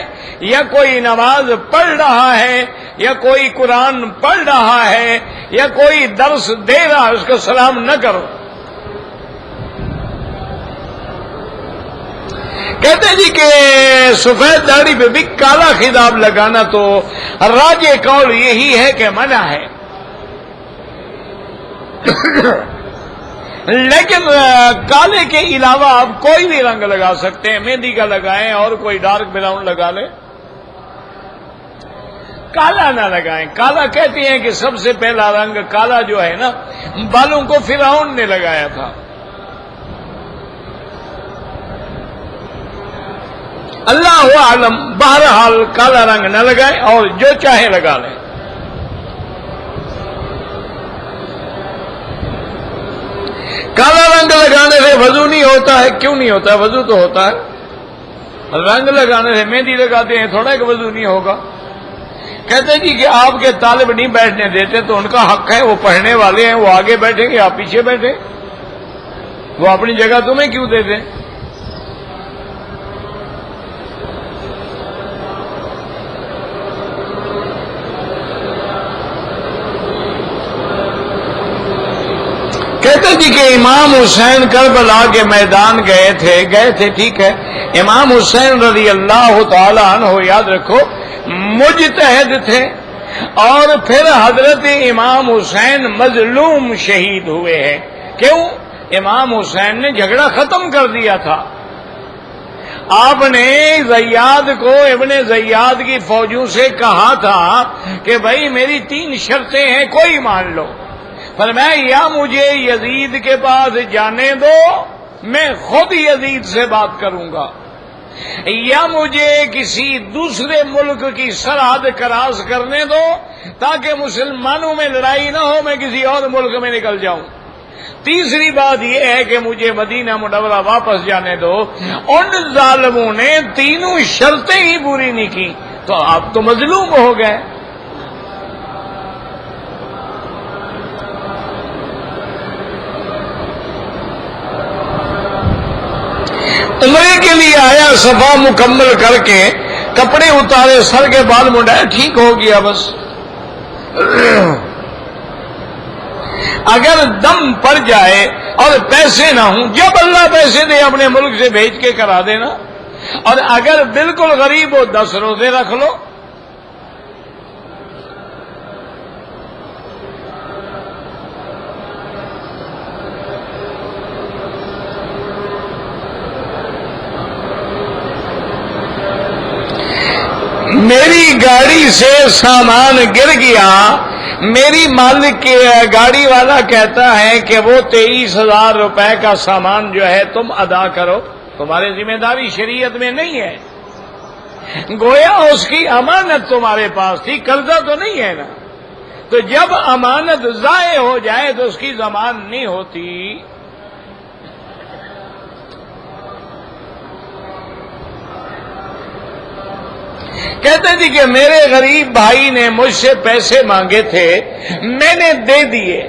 یا کوئی نماز پڑھ رہا ہے یا کوئی قرآن پڑھ رہا ہے یا کوئی درس دے رہا ہے اس کو سلام نہ کرو۔ کہتے جی کہ سفید داڑھی پہ بھی کالا خطاب لگانا تو راجح قول یہی ہے کہ منع ہے، لیکن کالے کے علاوہ آپ کوئی بھی رنگ لگا سکتے ہیں، مہندی کا لگائیں اور کوئی ڈارک براؤن لگا لیں، کالا نہ لگائیں۔ کالا کہتے ہیں کہ سب سے پہلا رنگ کالا جو ہے نا بالوں کو فرعون نے لگایا تھا۔ اللہ عالم، بہرحال کالا رنگ نہ لگائیں اور جو چاہے لگا لیں۔ کالا رنگ لگانے سے وضو نہیں ہوتا ہے؟ کیوں نہیں ہوتا ہے؟ وضو تو ہوتا ہے۔ رنگ لگانے سے مہندی لگاتے ہیں تھوڑا کہ وضو نہیں ہوگا۔ کہتے جی کہ آپ کے طالب نہیں بیٹھنے دیتے تو ان کا حق ہے، وہ پڑھنے والے ہیں، وہ آگے بیٹھیں گے آپ پیچھے بیٹھیں، وہ اپنی جگہ تمہیں کیوں دیتے؟ کہتے جی کہ امام حسین کربلا کے میدان گئے تھے ٹھیک ہے. امام حسین رضی اللہ تعالی عنہ یاد رکھو مجتہد تھے، اور پھر حضرت امام حسین مظلوم شہید ہوئے ہیں. کیوں؟ امام حسین نے جھگڑا ختم کر دیا تھا. آپ نے زیاد کو، ابن زیاد کی فوجوں سے کہا تھا کہ بھائی میری 3 شرطیں ہیں، کوئی مان لو. فرمایا یا مجھے یزید کے پاس جانے دو، میں خود یزید سے بات کروں گا، یا مجھے کسی دوسرے ملک کی سرحد کراس کرنے دو تاکہ مسلمانوں میں لڑائی نہ ہو، میں کسی اور ملک میں نکل جاؤں. تیسری بات یہ ہے کہ مجھے مدینہ منورہ واپس جانے دو. ان ظالموں نے تینوں شرطیں ہی پوری نہیں کی تو آپ تو مظلوم ہو گئے. عمرے کے لیے آیا، صفا مکمل کر کے کپڑے اتارے، سر کے بال منڈائے، ٹھیک ہو گیا. بس اگر دم پڑ جائے اور پیسے نہ ہوں، جب اللہ پیسے دے اپنے ملک سے بھیج کے کرا دینا، اور اگر بالکل غریب ہو 10 روزے رکھ لو. میری گاڑی سے سامان گر گیا، میری مالک کے گاڑی والا کہتا ہے کہ وہ 23,000 روپے کا سامان جو ہے تم ادا کرو، تمہاری ذمہ داری شریعت میں نہیں ہے. گویا اس کی امانت تمہارے پاس تھی، قرضہ تو نہیں ہے نا. تو جب امانت ضائع ہو جائے تو اس کی ضمان نہیں ہوتی. کہتے تھے کہ میرے غریب بھائی نے مجھ سے پیسے مانگے تھے، میں نے دے دیے،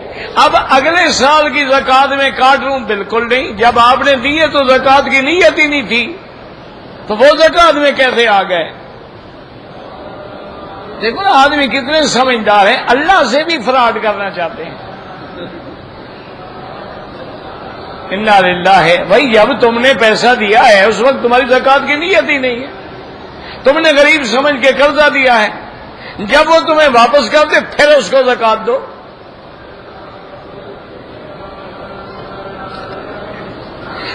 اب اگلے سال کی زکات میں کاٹ لوں؟ بالکل نہیں. جب آپ نے دیے تو زکات کی نیت ہی نہیں تھی، تو وہ زکات میں کیسے آ گئے؟ دیکھو نا آدمی کتنے سمجھدار ہیں، اللہ سے بھی فراڈ کرنا چاہتے ہیں. انا للہ ہے. بھائی جب تم نے پیسہ دیا ہے اس وقت تمہاری زکات کی نیت ہی نہیں ہے، تم نے غریب سمجھ کے قرضہ دیا ہے. جب وہ تمہیں واپس کر دے پھر اس کو زکات دو.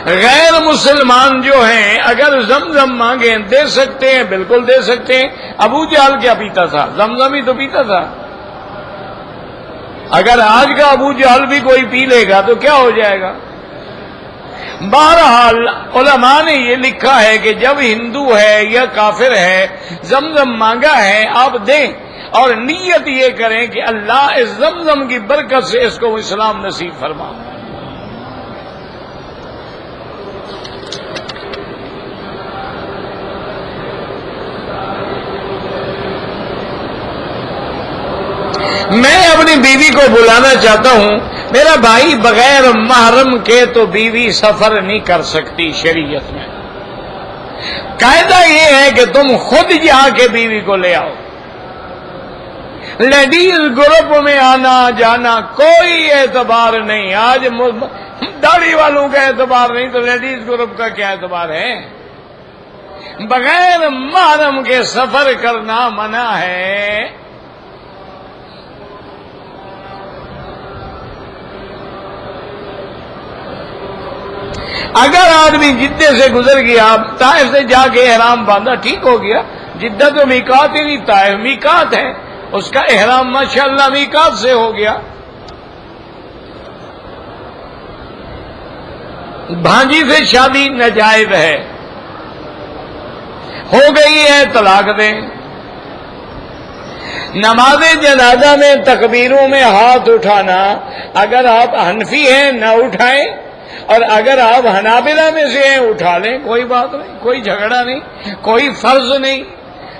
غیر مسلمان جو ہیں اگر زمزم مانگیں دے سکتے ہیں، بالکل دے سکتے ہیں. ابو جہل کیا پیتا تھا؟ زمزم ہی تو پیتا تھا. اگر آج کا ابو جہل بھی کوئی پی لے گا تو کیا ہو جائے گا؟ بہرحال علماء نے یہ لکھا ہے کہ جب ہندو ہے یا کافر ہے زمزم مانگا ہے آپ دیں، اور نیت یہ کریں کہ اللہ اس زمزم کی برکت سے اس کو اسلام نصیب فرما. میں اپنی بیوی کو بلانا چاہتا ہوں، میرا بھائی بغیر محرم کے تو بیوی سفر نہیں کر سکتی. شریعت میں قاعدہ یہ ہے کہ تم خود جا کے بیوی کو لے آؤ. لیڈیز گروپ میں آنا جانا کوئی اعتبار نہیں. آج داڑھی والوں کا اعتبار نہیں تو لیڈیز گروپ کا کیا اعتبار ہے؟ بغیر محرم کے سفر کرنا منع ہے. اگر آدمی جدے سے گزر گیا، طائف سے جا کے احرام باندھا، ٹھیک ہو گیا. جدہ تو میقات ہی نہیں، طائف میقات ہے، اس کا احرام ماشاءاللہ میقات سے ہو گیا. بھانجی سے شادی ناجائز ہے، ہو گئی ہے، طلاق دیں. نماز جنازہ میں تکبیروں میں ہاتھ اٹھانا، اگر آپ حنفی ہیں نہ اٹھائیں، اور اگر آپ حنابلہ میں سے ہیں اٹھا لیں، کوئی بات نہیں، کوئی جھگڑا نہیں، کوئی فرض نہیں،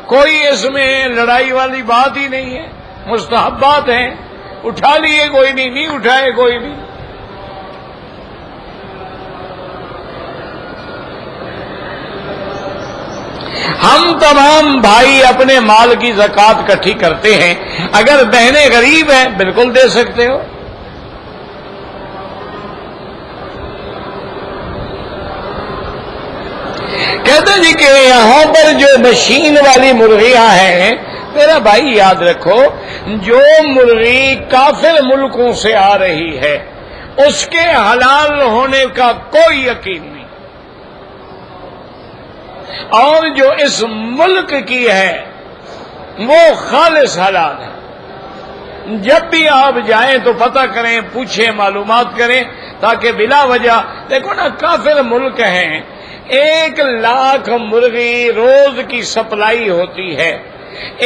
کوئی اس میں لڑائی والی بات ہی نہیں ہے. مستحبات ہیں، اٹھا لیے کوئی نہیں، نہیں اٹھائے کوئی نہیں. ہم تمام بھائی اپنے مال کی زکات اکٹھی کرتے ہیں. اگر بہنیں غریب ہیں بالکل دے سکتے ہو. کہتے جی کہ یہاں پر جو مشین والی مرغیاں ہیں، میرا بھائی یاد رکھو، جو مرغی کافر ملکوں سے آ رہی ہے اس کے حلال ہونے کا کوئی یقین نہیں، اور جو اس ملک کی ہے وہ خالص حلال ہے۔ جب بھی آپ جائیں تو پتہ کریں، پوچھیں، معلومات کریں، تاکہ بلا وجہ، دیکھو نا کافر ملک ہیں، 1,00,000 مرغی روز کی سپلائی ہوتی ہے،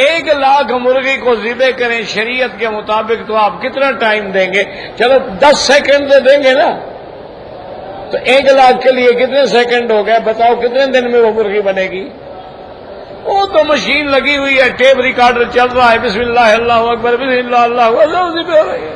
1,00,000 مرغی کو ذبح کریں شریعت کے مطابق تو آپ کتنا ٹائم دیں گے؟ چلو 10 سیکنڈ تو دیں گے نا، تو 1,00,000 کے لیے کتنے سیکنڈ ہو گئے؟ بتاؤ کتنے دن میں وہ مرغی بنے گی؟ وہ تو مشین لگی ہوئی ہے، ٹیپ ریکارڈر چل رہا ہے، بسم اللہ اللہ اکبر، بسم اللہ اللہ اکبر، ذبح ہو رہی ہے۔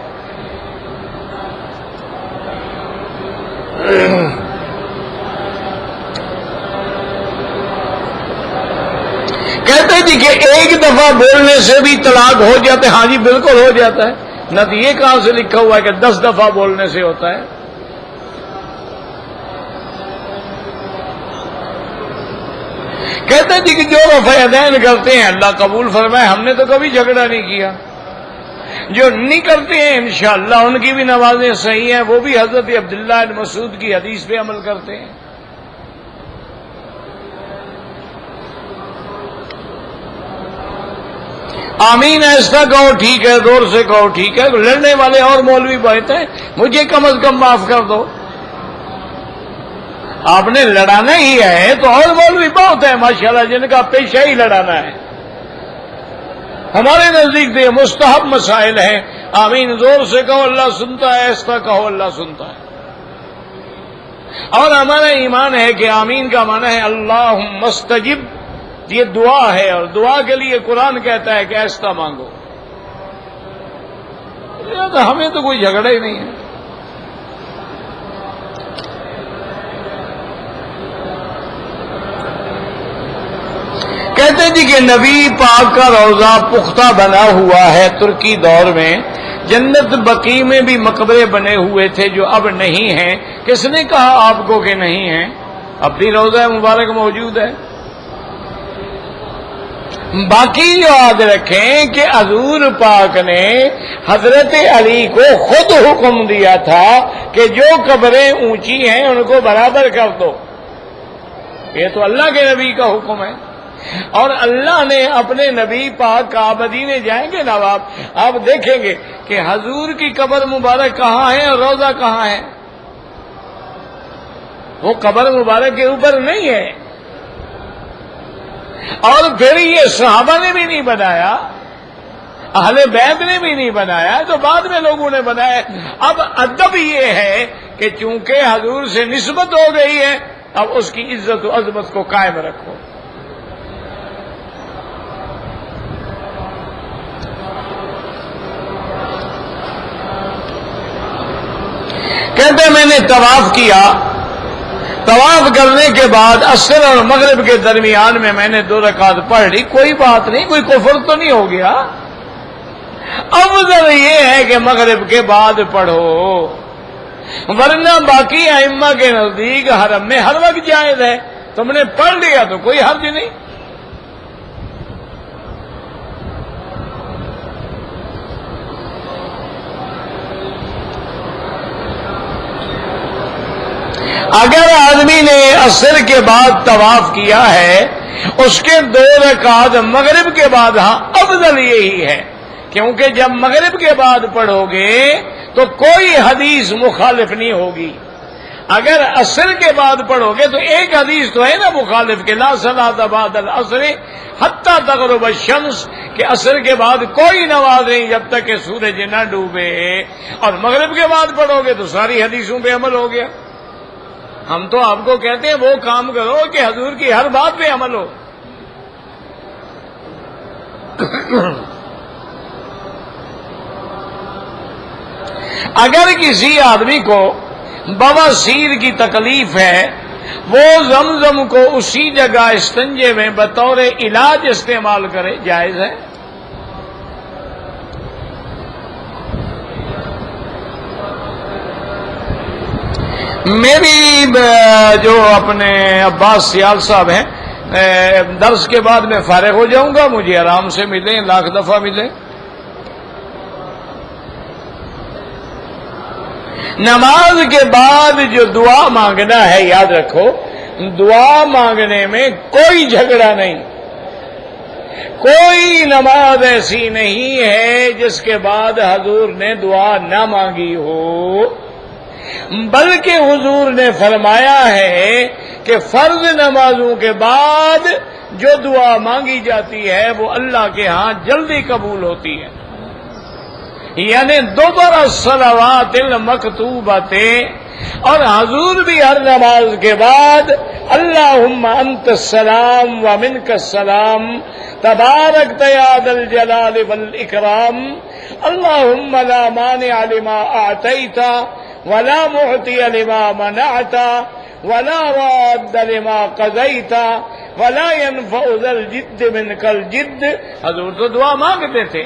کہتے جی کہ ایک دفعہ بولنے سے بھی طلاق ہو جاتا ہے۔ ہاں جی بالکل ہو جاتا ہے، نہ تو یہ کہاں سے لکھا ہوا ہے کہ 10 دفعہ بولنے سے ہوتا ہے۔ کہتے جی کہ جو رفع یدین کرتے ہیں اللہ قبول فرمائے، ہم نے تو کبھی جھگڑا نہیں کیا۔ جو نہیں کرتے ہیں انشاءاللہ ان کی بھی نمازیں صحیح ہیں، وہ بھی حضرت عبداللہ بن مسعود کی حدیث پہ عمل کرتے ہیں۔ آمین ایسا کہو ٹھیک ہے، زور سے کہو ٹھیک ہے۔ لڑنے والے اور مولوی بہت ہیں، مجھے کم از کم معاف کر دو۔ آپ نے لڑانا ہی ہے تو اور مولوی بہت ہیں ماشاءاللہ جن کا پیشہ ہی لڑانا ہے۔ ہمارے نزدیک تو یہ مستحب مسائل ہیں۔ آمین زور سے کہو اللہ سنتا ہے، ایسا کہو اللہ سنتا ہے۔ اور ہمارا ایمان ہے کہ آمین کا معنی ہے اللہم استجب، یہ دعا ہے، اور دعا کے لیے قرآن کہتا ہے کہ ایسا مانگو۔ ہمیں تو کوئی جھگڑا ہی نہیں ہے۔ کہتے جی کہ نبی پاک کا روضہ پختہ بنا ہوا ہے ترکی دور میں، جنت بقیع میں بھی مقبرے بنے ہوئے تھے جو اب نہیں ہیں۔ کس نے کہا آپ کو کہ نہیں ہیں؟ اب بھی روضہ مبارک موجود ہے۔ باقی یاد رکھیں کہ حضور پاک نے حضرت علی کو خود حکم دیا تھا کہ جو قبریں اونچی ہیں ان کو برابر کر دو۔ یہ تو اللہ کے نبی کا حکم ہے، اور اللہ نے اپنے نبی پاک کا مدینے جائیں گے نا آپ دیکھیں گے کہ حضور کی قبر مبارک کہاں ہے اور روضہ کہاں ہے۔ وہ قبر مبارک کے اوپر نہیں ہے، اور پھر یہ صحابہ نے بھی نہیں بنایا، اہل بیت نے بھی نہیں بنایا، تو بعد میں لوگوں نے بنایا۔ اب ادب یہ ہے کہ چونکہ حضور سے نسبت ہو گئی ہے، اب اس کی عزت و عظمت کو قائم رکھو۔ کہتے میں نے طواف کیا، طواف کرنے کے بعد عصر اور مغرب کے درمیان میں نے 2 رکعت پڑھ لی، کوئی بات نہیں، کوئی کفر تو نہیں ہو گیا۔ افضل یہ ہے کہ مغرب کے بعد پڑھو، ورنہ باقی ائمہ کے نزدیک حرم میں ہر وقت جائز ہے، تم نے پڑھ لیا تو کوئی حرج نہیں۔ اگر آدمی نے عصر کے بعد طواف کیا ہے، اس کے 2 رکعت مغرب کے بعد، ہاں افضل یہی ہے، کیونکہ جب مغرب کے بعد پڑھو گے تو کوئی حدیث مخالف نہیں ہوگی۔ اگر عصر کے بعد پڑھو گے تو ایک حدیث تو ہے نا مخالف کہ لا صلاۃ بعد العصر حتی تغرب الشمس، کہ عصر کے بعد کوئی نماز نہیں جب تک کہ سورج نہ ڈوبے، اور مغرب کے بعد پڑھو گے تو ساری حدیثوں پہ عمل ہو گیا۔ ہم تو آپ کو کہتے ہیں وہ کام کرو کہ حضور کی ہر بات پہ عمل ہو۔ اگر کسی آدمی کو بواسیر کی تکلیف ہے، وہ زمزم کو اسی جگہ استنجے میں بطور علاج استعمال کرے، جائز ہے۔ میری جو اپنے عباس سیال صاحب ہیں، درس کے بعد میں فارغ ہو جاؤں گا، مجھے آرام سے ملیں، لاکھ دفعہ ملیں۔ نماز کے بعد جو دعا مانگنا ہے، یاد رکھو، دعا مانگنے میں کوئی جھگڑا نہیں، کوئی نماز ایسی نہیں ہے جس کے بعد حضور نے دعا نہ مانگی ہو، بلکہ حضور نے فرمایا ہے کہ فرض نمازوں کے بعد جو دعا مانگی جاتی ہے وہ اللہ کے ہاں جلدی قبول ہوتی ہے، یعنی دوبارہ صلوات المکتوبات۔ اور حضور بھی ہر نماز کے بعد اللہم انت السلام ومنک السلام تبارک یا ذا الجلال والاکرام اللہم لا مانع لما اعطیت ولا معطی لما منعت ولا راد لما قضیت ولا ينفع ذا الجد منک الجد۔ حضور تو دعا مانگتے تھے،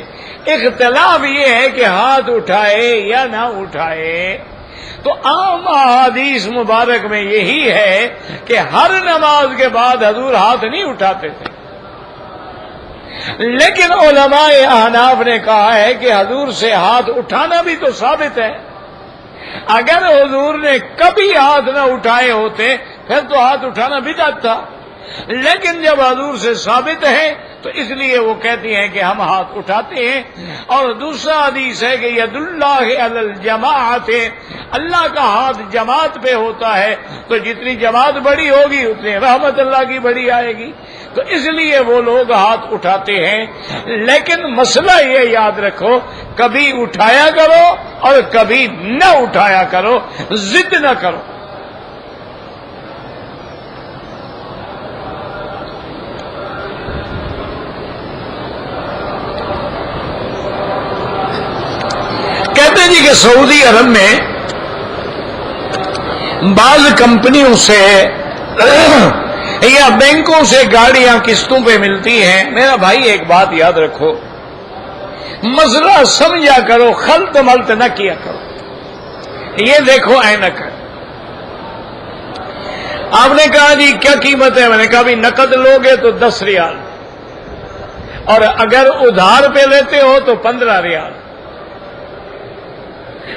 اختلاف یہ ہے کہ ہاتھ اٹھائے یا نہ اٹھائے۔ تو عام احادیث مبارک میں یہی ہے کہ ہر نماز کے بعد حضور ہاتھ نہیں اٹھاتے تھے، لیکن علماء احناف نے کہا ہے کہ حضور سے ہاتھ اٹھانا بھی تو ثابت ہے۔ اگر حضور نے کبھی ہاتھ نہ اٹھائے ہوتے پھر تو ہاتھ اٹھانا بدعت تھا، لیکن جب حضور سے ثابت ہے تو اس لیے وہ کہتی ہیں کہ ہم ہاتھ اٹھاتے ہیں۔ اور دوسرا حدیث ہے کہ ید اللہ علی الجماعت، اللہ کا ہاتھ جماعت پہ ہوتا ہے، تو جتنی جماعت بڑی ہوگی اتنی رحمت اللہ کی بڑی آئے گی، تو اس لیے وہ لوگ ہاتھ اٹھاتے ہیں۔ لیکن مسئلہ یہ یاد رکھو، کبھی اٹھایا کرو اور کبھی نہ اٹھایا کرو، ضد نہ کرو۔ کہتے ہیں جی کہ سعودی عرب میں بعض کمپنیوں سے یا بینکوں سے گاڑیاں قسطوں پہ ملتی ہیں۔ میرا بھائی ایک بات یاد رکھو، مسئلہ سمجھا کرو، خلط ملط نہ کیا کرو۔ یہ دیکھو اینک ہے، آپ نے کہا جی کیا قیمت ہے، میں نے کہا بھی نقد لوگے تو 10 ریال، اور اگر ادھار پہ لیتے ہو تو 15 ریال۔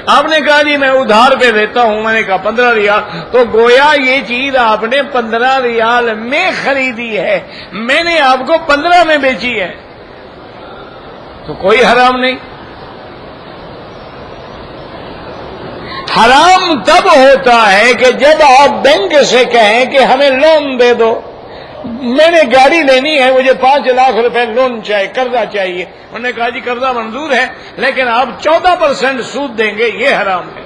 آپ نے کہا جی میں ادھار پہ لیتا ہوں، میں نے کہا 15 ریال، تو گویا یہ چیز آپ نے 15 ریال میں خریدی ہے، میں نے آپ کو 15 میں بیچی ہے، تو کوئی حرام نہیں۔ حرام تب ہوتا ہے کہ جب آپ بینک سے کہیں کہ ہمیں لون دے دو، میں نے گاڑی لینی ہے، مجھے 5 لاکھ روپے لون چاہیے، قرضہ چاہیے۔ انہوں نے کہا جی قرضہ منظور ہے لیکن آپ 14% سود دیں گے، یہ حرام ہے۔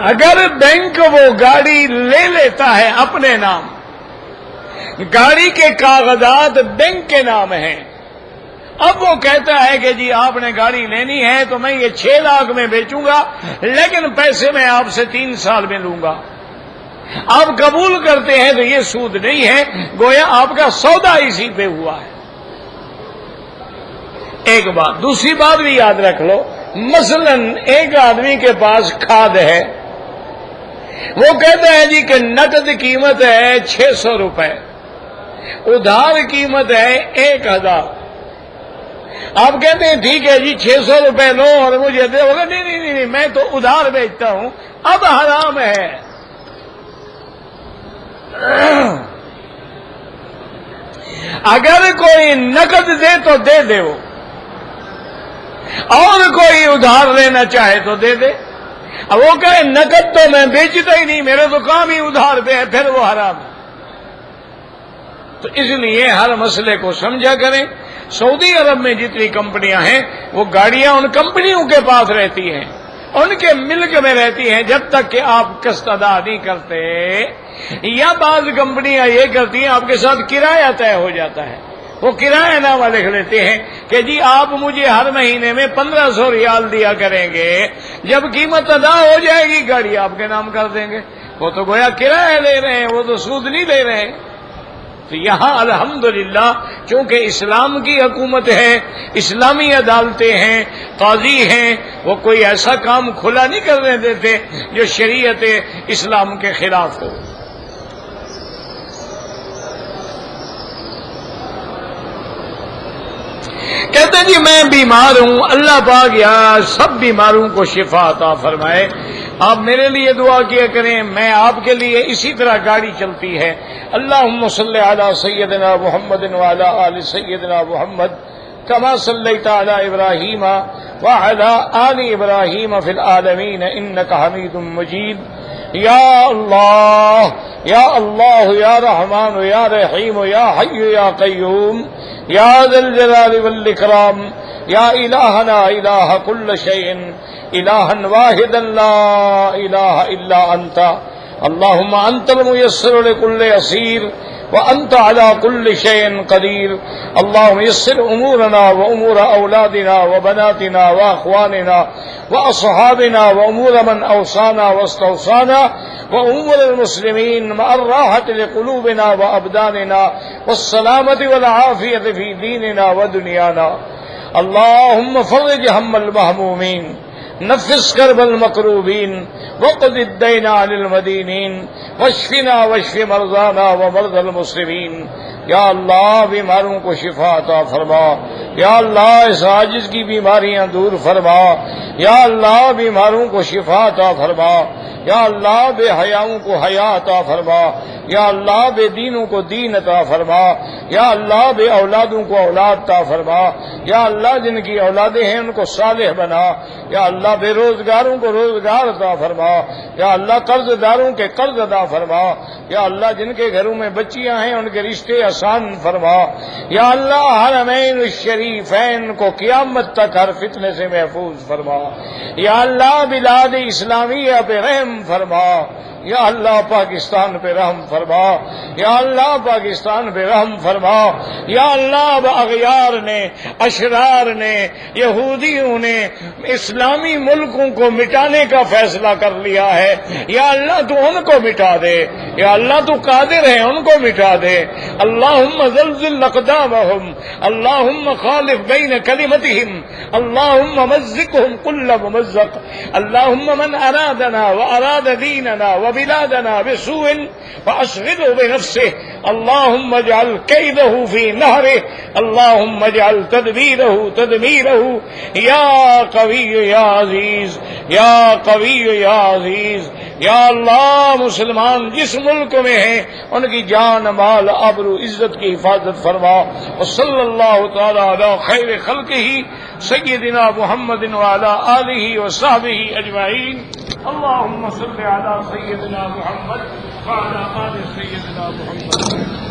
اگر بینک وہ گاڑی لے لیتا ہے اپنے نام، گاڑی کے کاغذات بینک کے نام ہیں، اب وہ کہتا ہے کہ جی آپ نے گاڑی لینی ہے تو میں یہ 6 لاکھ میں بیچوں گا، لیکن پیسے میں آپ سے 3 سال میں لوں گا، آپ قبول کرتے ہیں تو یہ سود نہیں ہے، گویا آپ کا سودا اسی پہ ہوا ہے۔ ایک بات، دوسری بات بھی یاد رکھ لو، مثلا ایک آدمی کے پاس کھاد ہے، وہ کہتا ہے جی کہ نقد قیمت ہے 600 روپے، ادھار قیمت ہے 1000۔ آپ کہتے ہیں ٹھیک ہے جی 600 روپے لو اور مجھے دے، ہوگا نہیں نہیں نہیں میں تو ادھار بیچتا ہوں، اب حرام ہے۔ اگر کوئی نقد دے تو دے دے وہ، اور کوئی ادھار لینا چاہے تو دے دے۔ اب وہ کہے نقد تو میں بیچتا ہی نہیں، میرے تو کام ہی ادھار پہ ہے، پھر وہ حرام ہے۔ تو اس لیے ہر مسئلے کو سمجھا کریں۔ سعودی عرب میں جتنی کمپنیاں ہیں وہ گاڑیاں ان کمپنیوں کے پاس رہتی ہیں، ان کے ملک میں رہتی ہیں جب تک کہ آپ قسط ادا نہیں کرتے، یا بعض کمپنیاں یہ کرتی ہیں آپ کے ساتھ کرایہ طے ہو جاتا ہے، وہ کرایہ نامہ لکھ لیتے ہیں کہ جی آپ مجھے ہر مہینے میں 1500 ریال دیا کریں گے، جب قیمت ادا ہو جائے گی گاڑی آپ کے نام کر دیں گے۔ وہ تو گویا کرایہ لے رہے ہیں، وہ تو سود نہیں لے رہے ہیں۔ تو یہاں الحمدللہ چونکہ اسلام کی حکومت ہے، اسلامی عدالتیں ہیں، قاضی ہیں، وہ کوئی ایسا کام کھلا نہیں کرنے دیتے جو شریعت اسلام کے خلاف ہو۔ کہتے ہیں جی میں بیمار ہوں، اللہ پاک یا سب بیماروں کو شفا عطا فرمائے، آپ میرے لیے دعا کیا کریں، میں آپ کے لیے اسی طرح گاڑی چلتی ہے۔ اللہم صلی علی سیدنا محمد وعلی آل سیدنا محمد کما صلیت علی ابراہیم وعلی آل ابراہیم فی العالمین انک حمید مجید۔ یا اللہ یا اللہ یا رحمان یا رحیم یا حی یا قیوم یا ذا الجلال والاکرام یا الہنا الہ کل شیء الہا واحدا لا الہ الا انت اللہم انت الميسر لكل عسیر وانت على كل شيء قدیر اللهم يسر امورنا وامور اولادنا وبناتنا واخواننا واصحابنا وامور من اوصانا واستوصانا وامور المسلمين مع الراحة لقلوبنا وابداننا والسلامة والعافية في ديننا ودنيانا اللهم فرج هم المهمومين نفس كرب المكروبين وقض الدين عن المدينين واشفنا واشف مرضانا ومرضى المسلمين۔ یا اللہ بیماروں کو شفا عطا فرما، یا اللہ اس عاجز کی بیماریاں دور فرما، یا اللہ بیماروں کو شفا عطا فرما، یا اللہ بے حیاؤں کو حیا عطا فرما، یا اللہ بے دینوں کو دین عطا فرما، یا اللہ بے اولادوں کو اولاد عطا فرما، یا اللہ جن کی اولادیں ہیں ان کو صالح بنا، یا اللہ بے روزگاروں کو روزگار عطا فرما، یا اللہ قرض داروں کے قرض عطا فرما، یا اللہ جن کے گھروں میں بچیاں ہیں ان کے رشتے آسان فرما، یا اللہ حرمین الشریفین کو قیامت تک ہر فتنے سے محفوظ فرما، یا اللہ بلاد اسلامیہ پہ رحم فرما، یا اللہ پاکستان پہ رحم فرما، یا اللہ پاکستان پہ رحم فرما، یا اللہ اغیار نے، اشرار نے، یہودیوں نے اسلامی ملکوں کو مٹانے کا فیصلہ کر لیا ہے، یا اللہ تو ان کو مٹا دے، یا اللہ تو قادر ہے ان کو مٹا دے۔ اللہم زلزل اقدامہم، اللہم خالف بین کلمتہم، اللہم مزقہم کل ممزق، اللہم من ارادنا واراد دیننا وبلادنا بسوء فاشغله بنفسه اللهم اجعل كيده في نهره اللهم اجعل تدبيره تدميره يا قوي يا عزيز يا قوي يا عزيز۔ یا اللہ مسلمان جس ملک میں ہیں ان کی جان مال آبرو عزت کی حفاظت فرما، وصلی اللہ تعالی علی خیر خلقہ سیدنا محمد وعلی آلہ وصحبہ اجمعین۔ اللہم صل علی سیدنا محمد وعلی آل سیدنا محمد۔